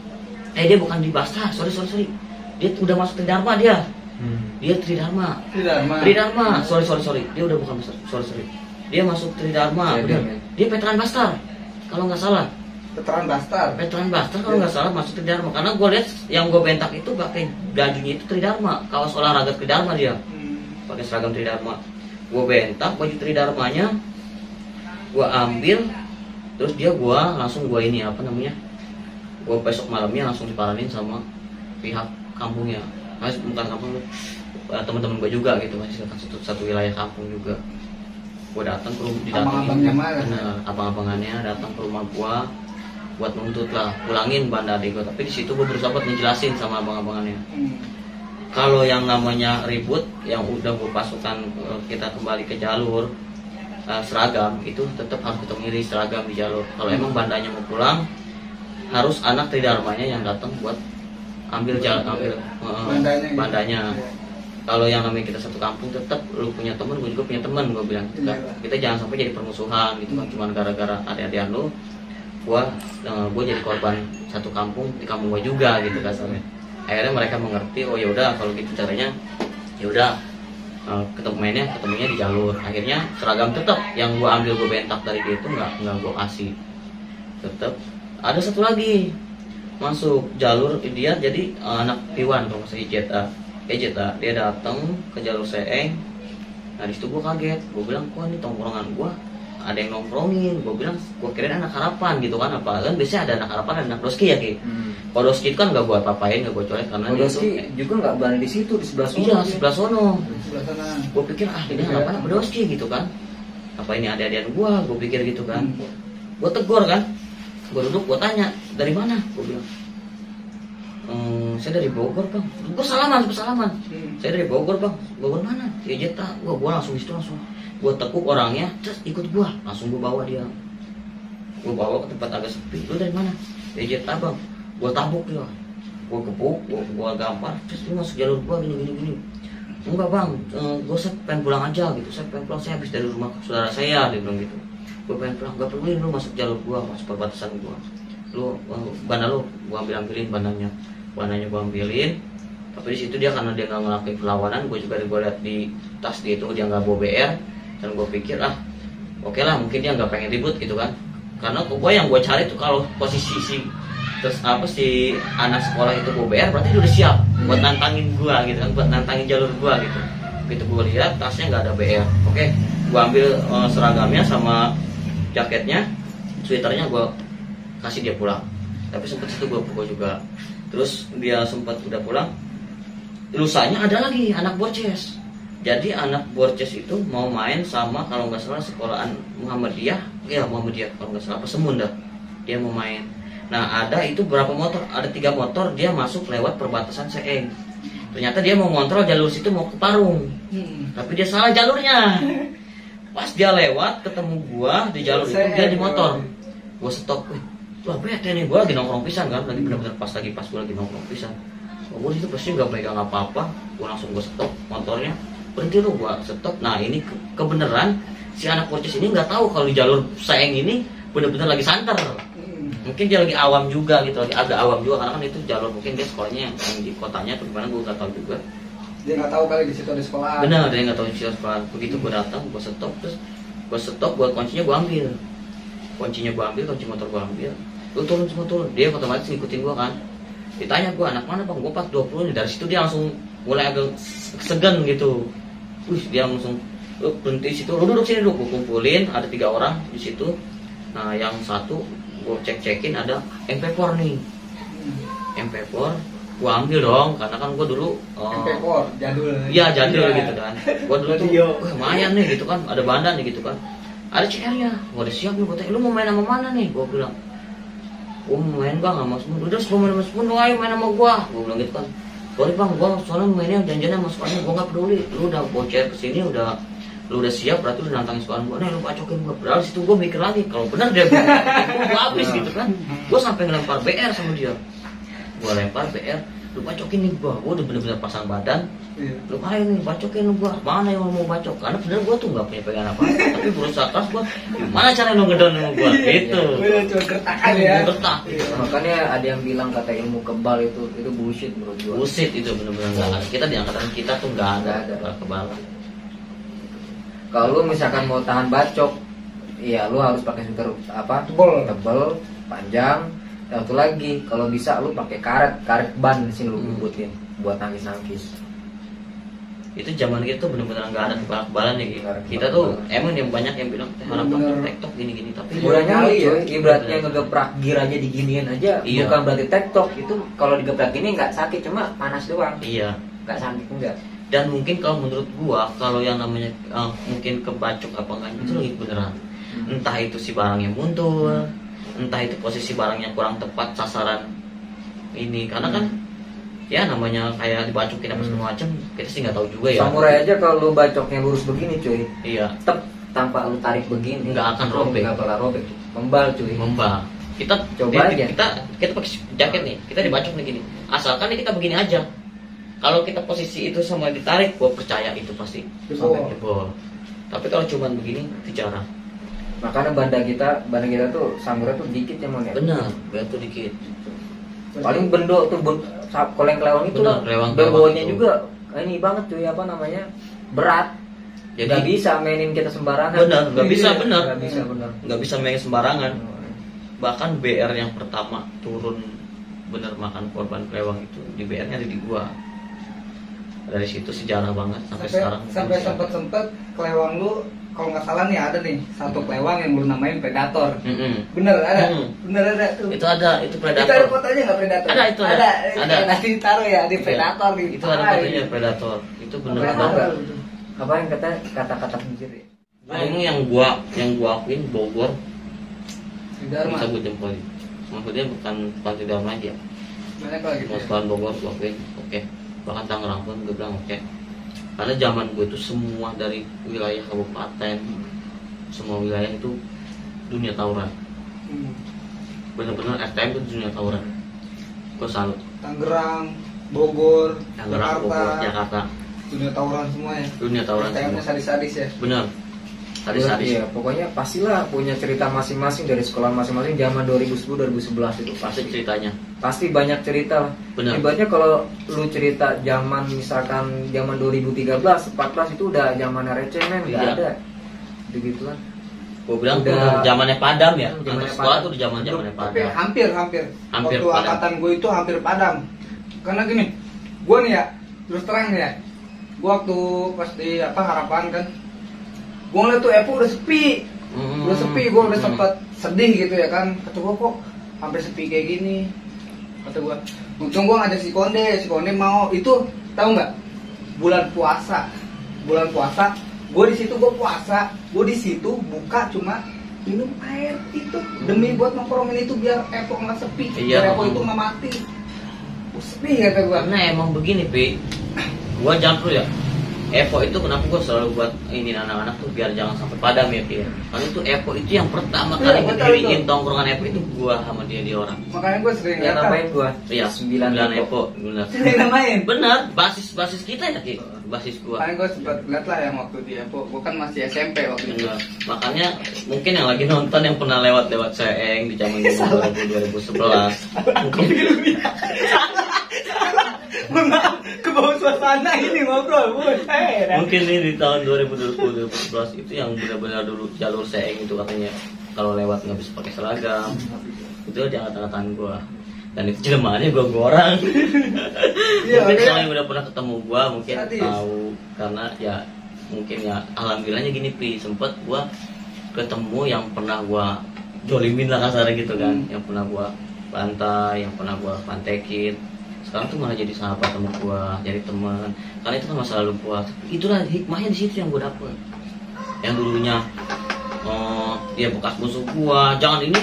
dia bukan di Basta, sorry dia udah masuk Tridharma dia. Dia Tridharma. Sorry. Dia udah bukan Basta. Sorry. Dia masuk Tridharma. Dia veteran Bastar. Kalau nggak salah. Veteran Bastar Kalau nggak salah masuk Tridharma. Karena gue lihat yang gue bentak itu pakai bajunya itu Tridharma. Kaos olahraga Tridharma dia. Pakai seragam Tridharma. Gue bentak baju Tridharmanya. Gue ambil. Terus dia gue besok malamnya langsung diparanin sama pihak kampungnya. Bukan kampung, teman-teman gue juga gitu, masih satu wilayah kampung juga. Gue datang ke rumah, abang-abangannya datang ke rumah gue buat nuntut lah, pulangin banda adik gue. Tapi di situ gue berusaha buat ngejelasin sama abang-abangannya. Kalau yang namanya ribut, yang udah gue pasukan kita kembali ke jalur seragam, itu tetap harus kita milih seragam di jalur. Kalau emang bandanya mau pulang, harus anak Tridharmanya yang datang buat ambil bandanya. Kalau yang namanya kita satu kampung, tetap lu punya temen, gue juga punya temen, gue bilang kita jangan sampai jadi permusuhan gitu kan, cuman gara-gara adik-adikan lu gue jadi korban satu kampung di kampung gue juga gitu kasarnya. Akhirnya mereka mengerti, oh ya udah kalau gitu caranya, ya udah ketemunya di jalur. Akhirnya seragam tetap yang gue ambil, gue bentak dari dia itu nggak gue kasih. Tetap ada satu lagi masuk jalur dia, jadi anak Iwan kalau masih Ejeta dia datang ke jalur Seeng. Nah disitu gue kaget, gue bilang kok ini tongkrongan gue ada yang nongkrongin. Gue bilang gue kirain anak harapan gitu kan, apa kan biasanya ada anak harapan, ada anak Doski ya Ki. Kalau Doski itu kan nggak gue apa-apain, nggak gue coret karena Doski juga nggak berani di situ, di sebelah sono. Iya sebelah sono. sana. Gue pikir ini harapan apa Doski gitu kan, apa ini adik-adikan gue pikir gitu kan. Gue tegur kan, gue duduk, gue tanya dari mana, gue bilang saya dari Bogor bang. Gue salaman. Saya dari Bogor bang. Bogor mana? Ya Jeta. Gue langsung disitu langsung gue tekuk orangnya, terus ikut gue, langsung gue bawa dia. Gue bawa ke tempat agak sepi. Lu dari mana? Ya Jeta bang. Gue tabuk dia. Gue kepuk, gue gampar. Terus lu masuk jalur gue gini. Enggak bang, saya pengen pulang aja gitu. Saya pengen pulang, saya habis dari rumah saudara saya, dia bilang gitu. Gue pengen pulang, gak perluin lu masuk jalur gue, masuk perbatasan gue. Lu banda lu, gue ambilin bandanya gue ambilin. Tapi di situ dia karena dia nggak ngelakuin perlawanan, gue lihat di tas dia itu dia nggak bawa BR, dan gue pikir oke lah mungkin dia nggak pengen ribut gitu kan. Karena yang gue cari tuh kalau posisi si anak sekolah itu bawa BR, berarti dia udah siap buat nantangin gue gitu kan, buat nantangin jalur gue gitu. Begitu gue lihat tasnya nggak ada BR, oke, gue ambil seragamnya sama jaketnya, sweaternya gue kasih dia pulang. Tapi sempet itu gue pukul juga. Terus dia sempat udah pulang, lusanya ada lagi anak Borces. Jadi anak Borces itu mau main sama kalau nggak salah sekolahan Muhammadiyah kalau nggak salah Pesemun dah. Dia mau main. Nah ada itu berapa motor? Ada 3 motor, dia masuk lewat perbatasan Seeng. Ternyata dia mau ngontrol jalur situ mau ke Parung, tapi dia salah jalurnya. Pas dia lewat ketemu gua di jalur itu, dia di motor. Gua stop. Wah bete nih, gue lagi nongkrong pisan kan, lagi benar-benar pas gue lagi nongkrong pisan. Gue itu pasti nggak pegang apa-apa, gue langsung gue stop motornya, berhenti lu, gue stop. Nah ini kebenaran si anak Borces ini nggak tahu kalau di jalur Seeng ini benar-benar lagi santer. Mungkin dia lagi awam juga gitu, lagi agak awam juga karena kan itu jalur mungkin dia sekolahnya yang di kotanya atau gimana gue nggak tahu juga. Dia nggak tahu kali di situ ada sekolah. Benar, dia nggak tahu di situ sekolah. Begitu gue datang, gue stop, terus gue stop, buat kuncinya gue ambil. Kunci motor gue ambil. Lu turun, dia otomatis ngikutin gua kan. Ditanya gua anak mana bang, gua 420 nih. Dari situ dia langsung mulai agak segan gitu. Dia langsung berhenti di situ, lu duduk sini dulu. Gua kumpulin, ada 3 orang di situ. Nah yang satu gua cek-cekin ada MP4 nih. MP4, gua ambil dong, karena kan gua dulu MP4 jadul. iya jadul gitu kan. Gua dulu tuh lumayan nih gitu kan, ada bandan nih gitu kan, ada CR-nya. Gua udah siap nih, gua tanya lu mau main sama mana nih, gua bilang gua mau main bang sama Spoon. Udah sebelum main sama Spoon, lu ayo main sama gua bilang gitu kan. Boleh bang, gua soalnya mainnya janjiannya sama Spoon, gua nggak peduli, lu udah bawa CR kesini, lu udah siap, berarti lu nantangin Spoon gua, nih lu bacokin gua. Padahal situ gua mikir lagi, kalau benar dia gua habis gitu kan. Gua sampai ngelempar BR sama dia, gua lempar BR, lu bacokin nih gua udah bener-bener pasang badan. Lu ayo nih bacokin lu gua, mana yang mau bacok, karena bener gua tuh nggak punya pegangan apa, tapi berusaha keras gua, gimana cara lu ngedon sama gua gitu. Udah cuma gertakan ya. Gertak. Makanya ada yang bilang kata ilmu kebal itu bullshit menurut gua. Bullshit itu bener-bener nggak ada. Kita di angkatan kita tuh nggak ada kebal. Kalau lu misalkan mau tahan bacok, iya lu harus pakai sweater tebel, panjang. Satu lagi, kalau bisa lu pakai karet ban di sini lu bubutin buat nangkis. Itu zaman kita tuh bener-bener nggak ada kebal-kebalan ya gitu. Kita tuh emang yang banyak yang bilang harapan tektok gini-gini, tapi udah nyali ya. Ibaratnya ngegeprak gear aja diginiin aja, iya. Bukan berarti tektok. Itu kalau digebrak gini nggak sakit, cuma panas doang. Iya. Nggak sakit enggak. Dan mungkin kalau menurut gua, kalau yang namanya mungkin kebacok apa enggak itu lagi beneran. Entah itu si barangnya mundur, entah itu posisi barangnya kurang tepat sasaran ini, karena kan ya namanya kayak dibacokin apa segala macam, kita sih nggak tahu juga ya. Samurai aja kalau lu bacoknya lurus begini cuy, iya, tanpa lu tarik begini nggak akan robek. Nggak bakal robek, membal cuy. Membal. Kita coba aja. Kita pakai jaket nih, kita dibacok nih gini. Asalkan nih kita begini aja. Kalau kita posisi itu sama ditarik, gua percaya itu pasti sampai jebol. Tapi kalau cuman begini itu jarang. Makanya banda kita tuh samurai tuh dikit ya mon ya. Benar, tuh dikit. Paling bendo tuh koleng kelewang itu lah. Begonya juga ini banget cuy, apa namanya, berat. Jadi nggak bisa mainin kita sembarangan. Benar, nggak bisa benar. Nggak bisa main sembarangan. Bahkan BR yang pertama turun bener makan korban kelewang itu di BR-nya ada di gua. Dari situ sejarah banget sampai sekarang. Sampai sempet kelewang lu, kalau nggak salah nih ada nih satu kelewang yang lu namain Predator. Bener ada, bener ada tuh. Itu ada, itu Predator. Itu ada fotonya nggak Predator? Ada itu. Ada. Nanti taruh ya di Predator nih. Itu ada fotonya Predator. Itu bener banget. Apa yang kata-kata pinggir ya? Ini yang gua akuin Bogor. Dharma. Bisa gua jempol. Maksudnya bukan Dharma aja. Banyak lagi. Mas Bogor gua akuin, oke. Bahkan Tangerang pun gue bilang oke. Karena zaman gue itu semua dari wilayah kabupaten, semua wilayah itu dunia tawuran. Bener-bener STM itu dunia tawuran. Gue salut. Tangerang, Bogor, Jakarta. Dunia tawuran semua ya. Dunia tawuran. STM-nya sadis-sadis ya. Bener. Sadis-sadis. Iya, pokoknya pastilah punya cerita masing-masing dari sekolah masing-masing zaman 2010 2011 itu pasti ceritanya. Pasti banyak cerita lah. Bener. Ibaratnya kalau lu cerita zaman misalkan zaman 2013, 14 itu udah zamannya receh men, enggak ada. Begitu kan. Gue bilang udah zamannya padam ya. Anak sekolah tuh udah zamannya padam. Tapi hampir. Waktu padam. Angkatan gue itu hampir padam. Karena gini, gue nih ya, terus terang nih ya. Gue waktu pas di Harapan kan, gue ngeliat tuh Epo udah sepi, gue udah sempet sedih gitu ya kan. Kata gue kok hampir sepi kayak gini. Kata gue, untung gue ngajak si Konde mau itu, tahu nggak? Bulan puasa, gue di situ gue puasa, gue di situ buka cuma minum air itu demi buat nongkrongin itu biar Epo nggak sepi, biar Epo itu nggak mati. Sepi kata gue. Karena emang begini Pi, gue jawab dulu ya. Epo itu kenapa gue selalu buat ini anak-anak tuh biar jangan sampai padam ya Pi. Karena itu Epo itu yang pertama kali ngediriin tongkrongan Epo itu gue sama dia orang. Makanya gue sering namain gue. Iya, 9 Epo, benar. Sering namain. Benar, basis kita ya Ki, basis gue. Makanya gue sempat lihat lah yang waktu di Epo, gue kan masih SMP waktu itu. Makanya mungkin yang lagi nonton yang pernah lewat Seeng di zaman 2011 mungkin ke bawah suasana ini ngobrol, mungkin ini di tahun 2011 itu yang benar-benar dulu jalur Seeng itu katanya kalau lewat nggak bisa pakai seragam, itu di angkatan gua, dan itu jelemaannya gua orang. Mungkin kalau yang udah pernah ketemu gua mungkin tahu, karena ya mungkin ya alhamdulillahnya gini Pi, sempet gua ketemu yang pernah gua jolimin lah kasarnya gitu kan, yang pernah gua bantai, yang pernah gua pantekin. sekarang tuh malah jadi sahabat sama gua, jadi teman. Karena itu kan masa lalu gua. Itulah hikmahnya di situ yang gua dapet. Yang dulunya dia bekas musuh gua, jangan ini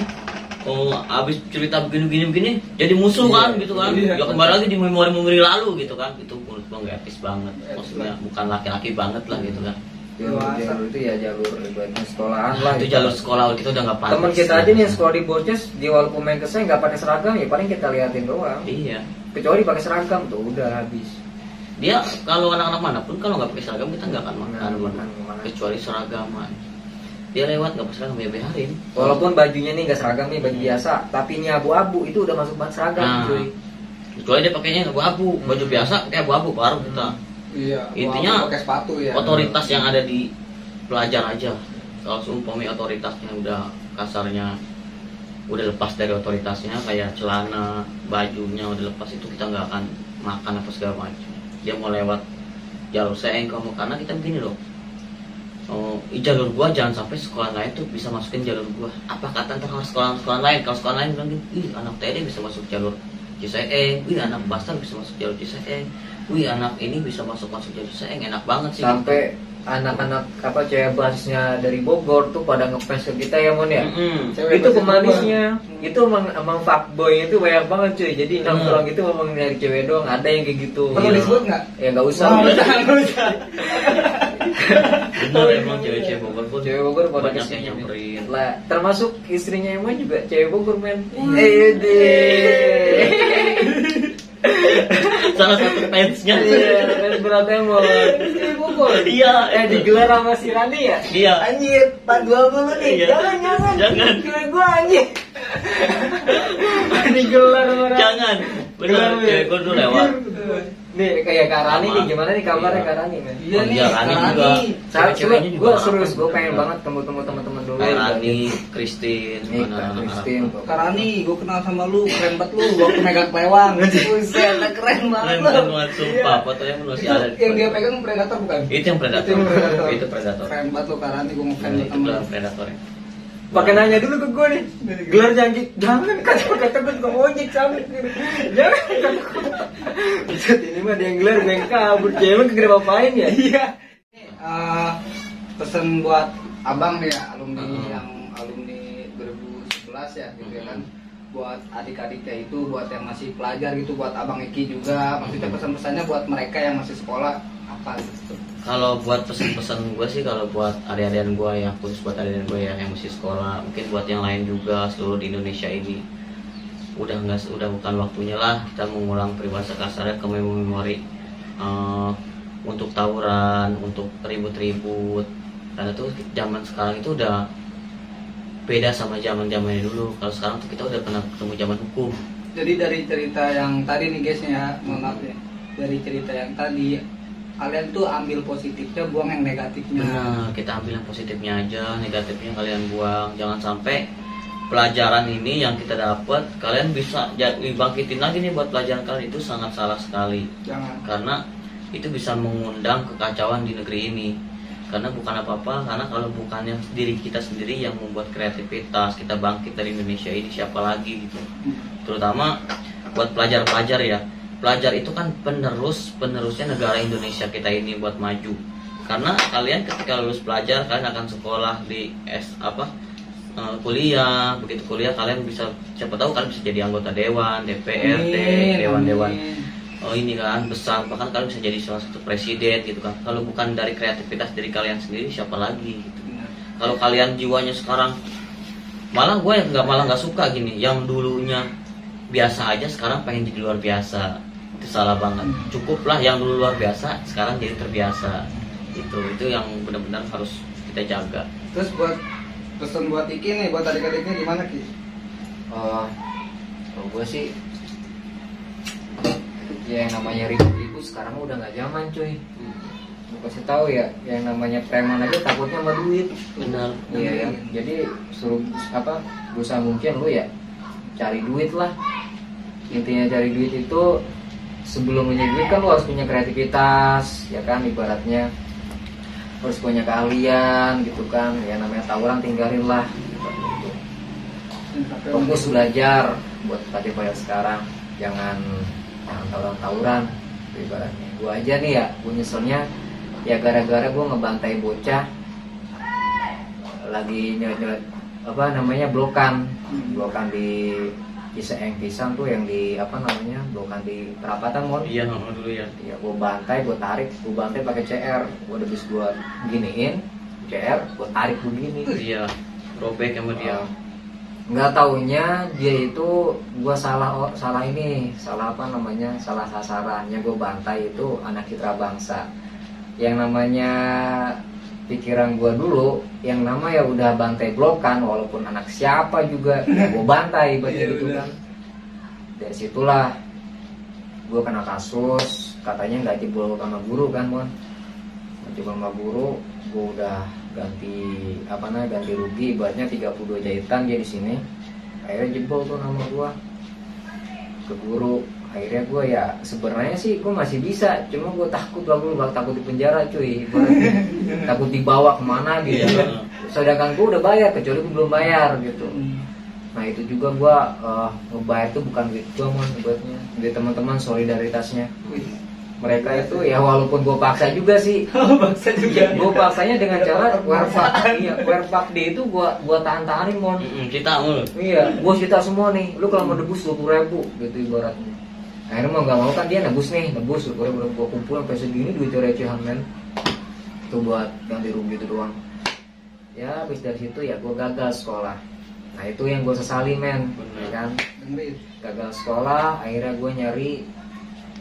abis cerita begini jadi musuh kan gitu kan. Ya kembali lagi di memori lalu gitu kan. Itu menurut gua nggak etis banget. Maksudnya bukan laki-laki banget lah gitu kan. Jalur itu ya jalur ibaratnya sekolahan lah. Itu jalur sekolah kita udah nggak pantas. Teman kita aja nih yang sekolah di Borces, dia walaupun main kesel nggak pakai seragam ya paling kita liatin doang. Iya. Kecuali pakai seragam tuh udah habis. Dia kalau anak-anak manapun kalau nggak pakai seragam kita nggak akan makan. Kecuali seragaman. Dia lewat nggak pakai seragam ya biarin. Walaupun bajunya nih nggak seragam nih baju biasa, tapi ini abu-abu itu udah masuk banget seragam cuy. Kecuali dia pakainya abu-abu, baju biasa pakai abu-abu baru kita. Iya. Intinya pakai sepatu ya. Otoritas yang ada di pelajar aja. Kalau seumpamanya otoritasnya udah kasarnya udah lepas dari otoritasnya kayak celana, bajunya udah lepas itu kita nggak akan makan apa segala macam. Dia mau lewat jalur saya kamu karena kita begini loh. Jalur gua jangan sampai sekolah lain tuh bisa masukin jalur gua. Apa kata ntar harus sekolah lain? Kalau sekolah lain bilang gitu, anak TD bisa masuk jalur Ciseeng, anak Bastar bisa masuk jalur Ciseeng, anak ini bisa masuk jalur Ciseeng, enak banget sih. Sampai gitu. Anak-anak apa cewek basisnya dari Bogor tuh pada ngefans ke kita ya Mon ya. Itu pemanisnya, itu emang fuckboy itu banyak banget cuy. Jadi nongkrong itu memang dari cewek doang. Ada yang kayak gitu. Perlu disebut nggak? Ya nggak usah. Benar emang cewek-cewek Bogor pun cewek Bogor pada banyak kesini yang nyamperin. lah, termasuk istrinya emang juga cewek Bogor men. Salah satu fansnya. Iya, fans berat emang. Cewek Bogor. Iya, digelar sama si Rani ya. Iya. Anjir, 42 nih. Iya. Jangan. Cewek gua anjir. Digelar sama Rani. Jangan. Benar, cewek gua dulu lewat. Nih kayak Kak Rani nih gimana nih kabarnya Kak Rani men? Iya nih, Rani juga. Cewek-ceweknya juga. Gue serius, gue pengen banget ketemu teman-teman dulu. Rani, Christine, Christine. Kak Rani, gue kenal sama lu, keren banget lu. Waktu megang pelewang. Buset, keren banget lu. Keren banget, sumpah. Fotonya masih ada. Yang dia pegang predator bukan? Itu yang predator. Itu predator. Keren banget lu Kak Rani, gue mau fan Itu sama lu. predatornya. Pakai nanya dulu ke gue nih, gelar jangan kata gue tukang ojek sama, jangan ini mah dia yang gelar gue yang kabur, cewek kagak ngapain ya? Iya. Pesan buat abang nih ya, alumni yang alumni 2011 ya gitu ya kan, buat adik-adiknya itu, buat yang masih pelajar gitu, buat abang Eki juga, maksudnya pesan-pesannya buat mereka yang masih sekolah apa gitu. Kalau buat pesan-pesan gue sih, kalau buat adik-adikan gue yang khusus buat adik-adikan gue yang masih sekolah, mungkin buat yang lain juga seluruh di Indonesia ini, udah bukan waktunya lah kita mengulang peribahasa kasarnya ke memori untuk tawuran, untuk ribut-ribut, karena tuh zaman sekarang itu udah beda sama zaman-zamannya dulu. Kalau sekarang tuh kita udah pernah ketemu zaman hukum. Jadi dari cerita yang tadi nih guys ya, mohon maaf ya, dari cerita yang tadi kalian tuh ambil positifnya, buang yang negatifnya. Nah, kita ambil yang positifnya aja, negatifnya kalian buang. Jangan sampai pelajaran ini yang kita dapat kalian bisa dibangkitin lagi nih buat pelajaran kalian, itu sangat salah sekali. Jangan. Karena itu bisa mengundang kekacauan di negeri ini. Karena bukan apa-apa, karena kalau bukannya diri kita sendiri yang membuat kreativitas, kita bangkit dari Indonesia ini, siapa lagi gitu. Terutama buat pelajar-pelajar ya. Pelajar itu kan penerusnya negara Indonesia kita ini buat maju. Karena kalian ketika lulus pelajar kalian akan sekolah di kuliah. Begitu kuliah kalian bisa, siapa tahu kalian bisa jadi anggota dewan, DPRD, dewan-dewan ini kan besar, bahkan kalian bisa jadi salah satu presiden gitu kan. Kalau bukan dari kreativitas diri kalian sendiri, siapa lagi gitu. Kalau kalian jiwanya sekarang, malah nggak suka gini, yang dulunya biasa aja sekarang pengen jadi luar biasa. Itu salah banget. Cukuplah yang dulu luar biasa sekarang jadi terbiasa. Itu yang benar-benar harus kita jaga. Terus buat pesan buat Iki nih, buat adik-adiknya gimana Ki? Kalau gue sih ya yang namanya ribut-ribut sekarang udah nggak zaman cuy. Gue kasih tahu ya, yang namanya preman aja takutnya sama duit. Benar. Iya ya. Jadi suruh berusaha mungkin lu ya cari duit lah. Intinya cari duit itu, sebelum punya duit kan lu harus punya kreativitas ya kan, ibaratnya harus punya keahlian gitu kan. Ya namanya tawuran tinggalin lah gitu. Fokus belajar buat tadi bayar sekarang, jangan jangan tawuran ibaratnya. Gue aja nih ya, gue nyeselnya ya gara-gara gue ngebantai bocah lagi nyelet apa namanya blokan di Pisang tuh yang di apa namanya blokan di perapatan mon. Iya dulu ya. Iya, gue bantai, gue tarik, gue bantai pakai CR, gue udah bisa gue giniin CR, gue tarik begini. Iya, robek sama dia. Nggak taunya dia itu gue salah ini, salah apa namanya, salah sasarannya. Gue bantai itu anak citra bangsa. Yang namanya pikiran gue dulu, yang nama ya udah bantai blokan, walaupun anak siapa juga gue bantai gitu kan. Dari situlah gue kena kasus, katanya nggak jebol sama guru kan mon, nggak jebol sama guru. Gue udah ganti rugi, ibaratnya 32 jahitan dia di sini. Akhirnya jebol tuh nama gue ke guru. Akhirnya gue ya sebenarnya sih gue masih bisa, cuma gue takut takut di penjara cuy, takut dibawa kemana gitu kan. Sedangkan gue udah bayar, kecuali gue belum bayar gitu. Nah itu juga gue ngebayar tuh bukan duit gue mon, buatnya dari teman-teman solidaritasnya. Mereka itu ya walaupun gue paksa juga sih, gue paksanya dengan cara werpak dia itu gue tahan-tahanin mon. Cita mulu. Iya, gue cita semua nih, lu kalau mau debus 20.000 gitu ibaratnya. Akhirnya mau gak mau kan dia nebus 20.000, gue kumpul sampai segini duit recehan men. Itu buat ganti rugi itu doang. Ya habis dari situ ya gue gagal sekolah. Nah itu yang gue sesali men, ya kan? Gagal sekolah, akhirnya gue nyari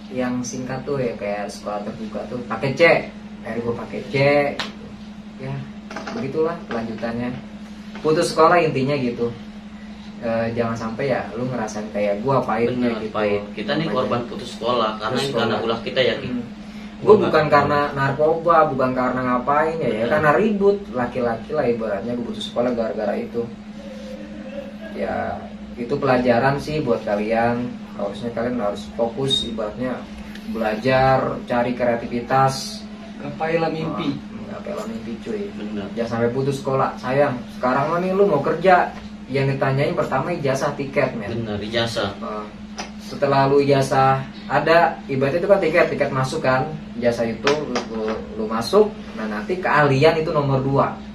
yang singkat tuh ya kayak sekolah terbuka tuh pakai C. Akhirnya gue pakai C. Ya begitulah kelanjutannya. Putus sekolah intinya gitu. Jangan sampai ya lu ngerasain kayak gue pahitnya gitu. Pahit. Kita nih korban putus sekolah karena ulah kita ya. Gue bukan karena narkoba, bukan karena ngapain ya, karena ribut laki-laki lah ibaratnya. Gue putus sekolah gara-gara itu. Ya itu pelajaran sih buat kalian. Harusnya kalian harus fokus ibaratnya belajar, cari kreativitas. Gapailah mimpi. Gapailah mimpi cuy. Benar. Jangan sampai putus sekolah. Sayang. Sekarang mah nih lu mau kerja, yang ditanyain pertama ijazah tiket men. Benar, ijazah. Setelah lu ijazah ada, ibaratnya itu kan tiket masuk kan. Ijazah itu lu masuk, nah nanti keahlian itu nomor 2.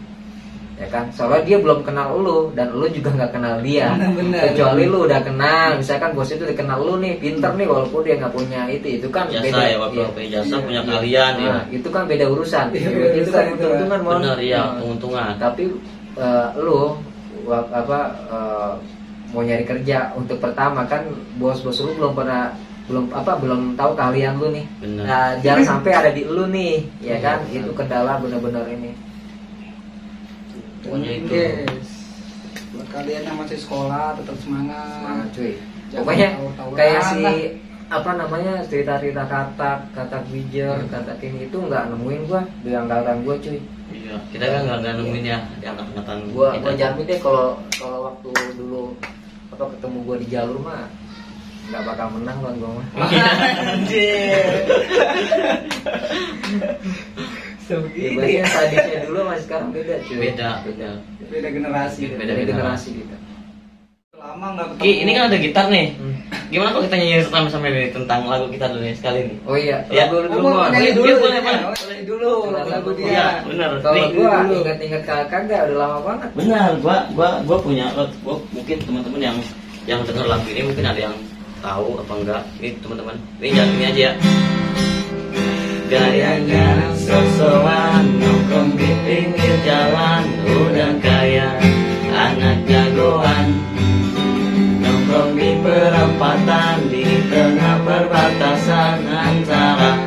Ya kan, soalnya dia belum kenal lu dan lu juga nggak kenal dia. Bener. Kecuali lu udah kenal, misalkan bos itu udah kenal lu nih, pinter nih walaupun dia nggak punya itu kan jasa beda ya, ijazah punya kalian ya. Itu kan beda urusan. Itu kan keuntungan mon. Benar ya, keuntungan. Tapi lu mau nyari kerja untuk pertama kan bos-bos lu belum tahu keahlian lu nih. Nah, jangan sampai ada di lu nih, ya kan? Itu kendala benar-benar ini. Pokoknya itu. Yes. Buat kalian yang masih sekolah tetap semangat. Semangat cuy. Jangan Pokoknya tahu-tahuan kayak lah. si apa namanya cerita-cerita kata Wijer, kata King itu nggak nemuin gua di angkatan gua cuy. Iya, kita kan nggak nemuin ya di angkatan Gua kita. jamin deh kalau waktu dulu ketemu gua di jalur mah nggak bakal menang bang gua mah. Anjir. Biasanya tadinya dulu sama sekarang beda cuy. Beda generasi. Beda generasi gitu. Lama nggak ketemu. Ki, ini kan ada gitar nih. Gimana kalau kita nyanyi sama-sama nih tentang lagu kita dulu nih sekali nih? Oh iya, Ya. lagu dulu mau Mon. nyanyi dulu. Iya, boleh, Pak. Nyanyi dulu lagu dia. Iya, benar. Kalau Nih, gua dulu. ingat kagak udah lama banget. benar, gua punya, gua mungkin teman-teman yang dengar lagu ini mungkin ada yang tahu apa enggak. Ini teman-teman, ini jangan ini aja ya. Gayanya sosokan nongkrong di pinggir jalan, udah kayak anak jagoan. Nongkrong di perempatan di tengah perbatasan antara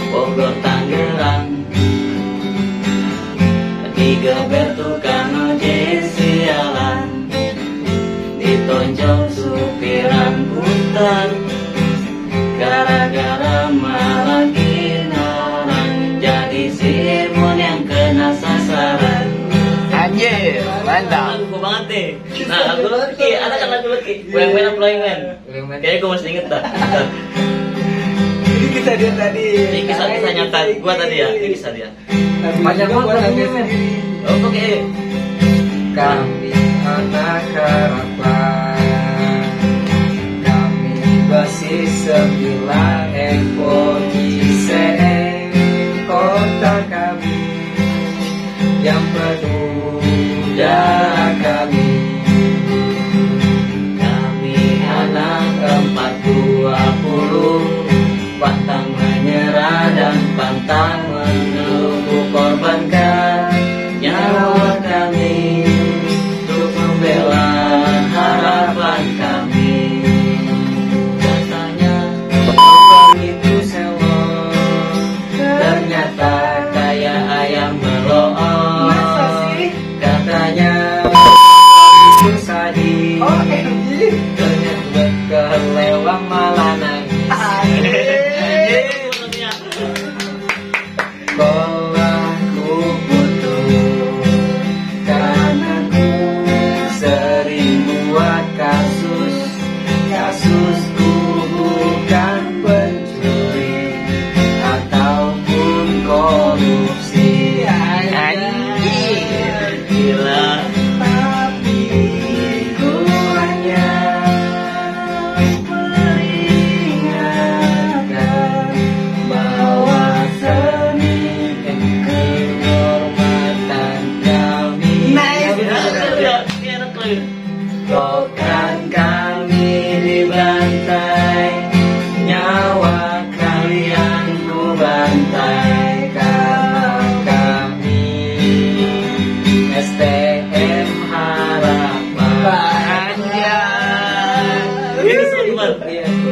Bogor Tangerang. Digeber tukang ojek sialan, ditonjok supir angkutan. Gara-gara malakin orang, jadi si Mon yang kena sasaran. Anjir, mantap. Lagu banget nih. Nah, lagu Lucky, ada kan lagu Lucky? Playman. Kayaknya gue masih inget dah. Ini kita dia tadi. Ini kisah nyata gua tadi ya, ini kisah dia. Panjang banget lagunya, men. Oh, oke. Kami anak harapan, kami Basi sebilang Cisese kota kami yang penuh darah kami. Kami anak 420, pantang menyerah dan pantang menunggu, korbankan nyawa kami untuk membela harapan kami. Katanya begitu sewa, ternyata kayak ayam meloo. Katanya itu sadis, ternyata kelewang malah nangis. Sekolah ku putus karena ku sering buat kasus. Kasusku bukan pencuri ataupun korupsi. Anjir, gila. Tapi ku hanya peringatkan bahwa seni kehormatan kami. Bukan kami dibantai, nyawa kalian ku bantai karena kami STM Harapan.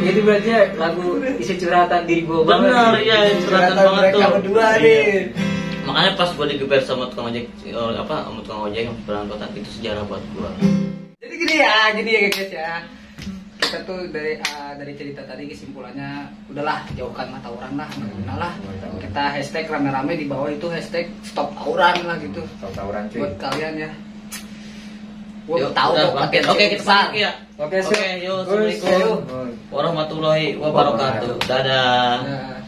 Jadi berarti lagu isi curhatan diri gue banget. Bener ya, curhatan banget tuh. Berdua nih. Makanya pas gue digeber sama tukang ojek, sama tukang ojek yang berangkat itu sejarah buat gue. Jadi gini ya guys ya. Kita tuh dari cerita tadi kesimpulannya udahlah jauhkan mata orang lah, nggak guna lah. Kita hashtag rame-rame di bawah itu hashtag stop tawuran lah gitu. Stop tawuran cuy. Buat kalian ya. Gue Yuk, tahu udah, kok pakai oke, kita pamit ya. Oke, Oke, yuk, assalamualaikum warahmatullahi wabarakatuh. Dadah. Nah.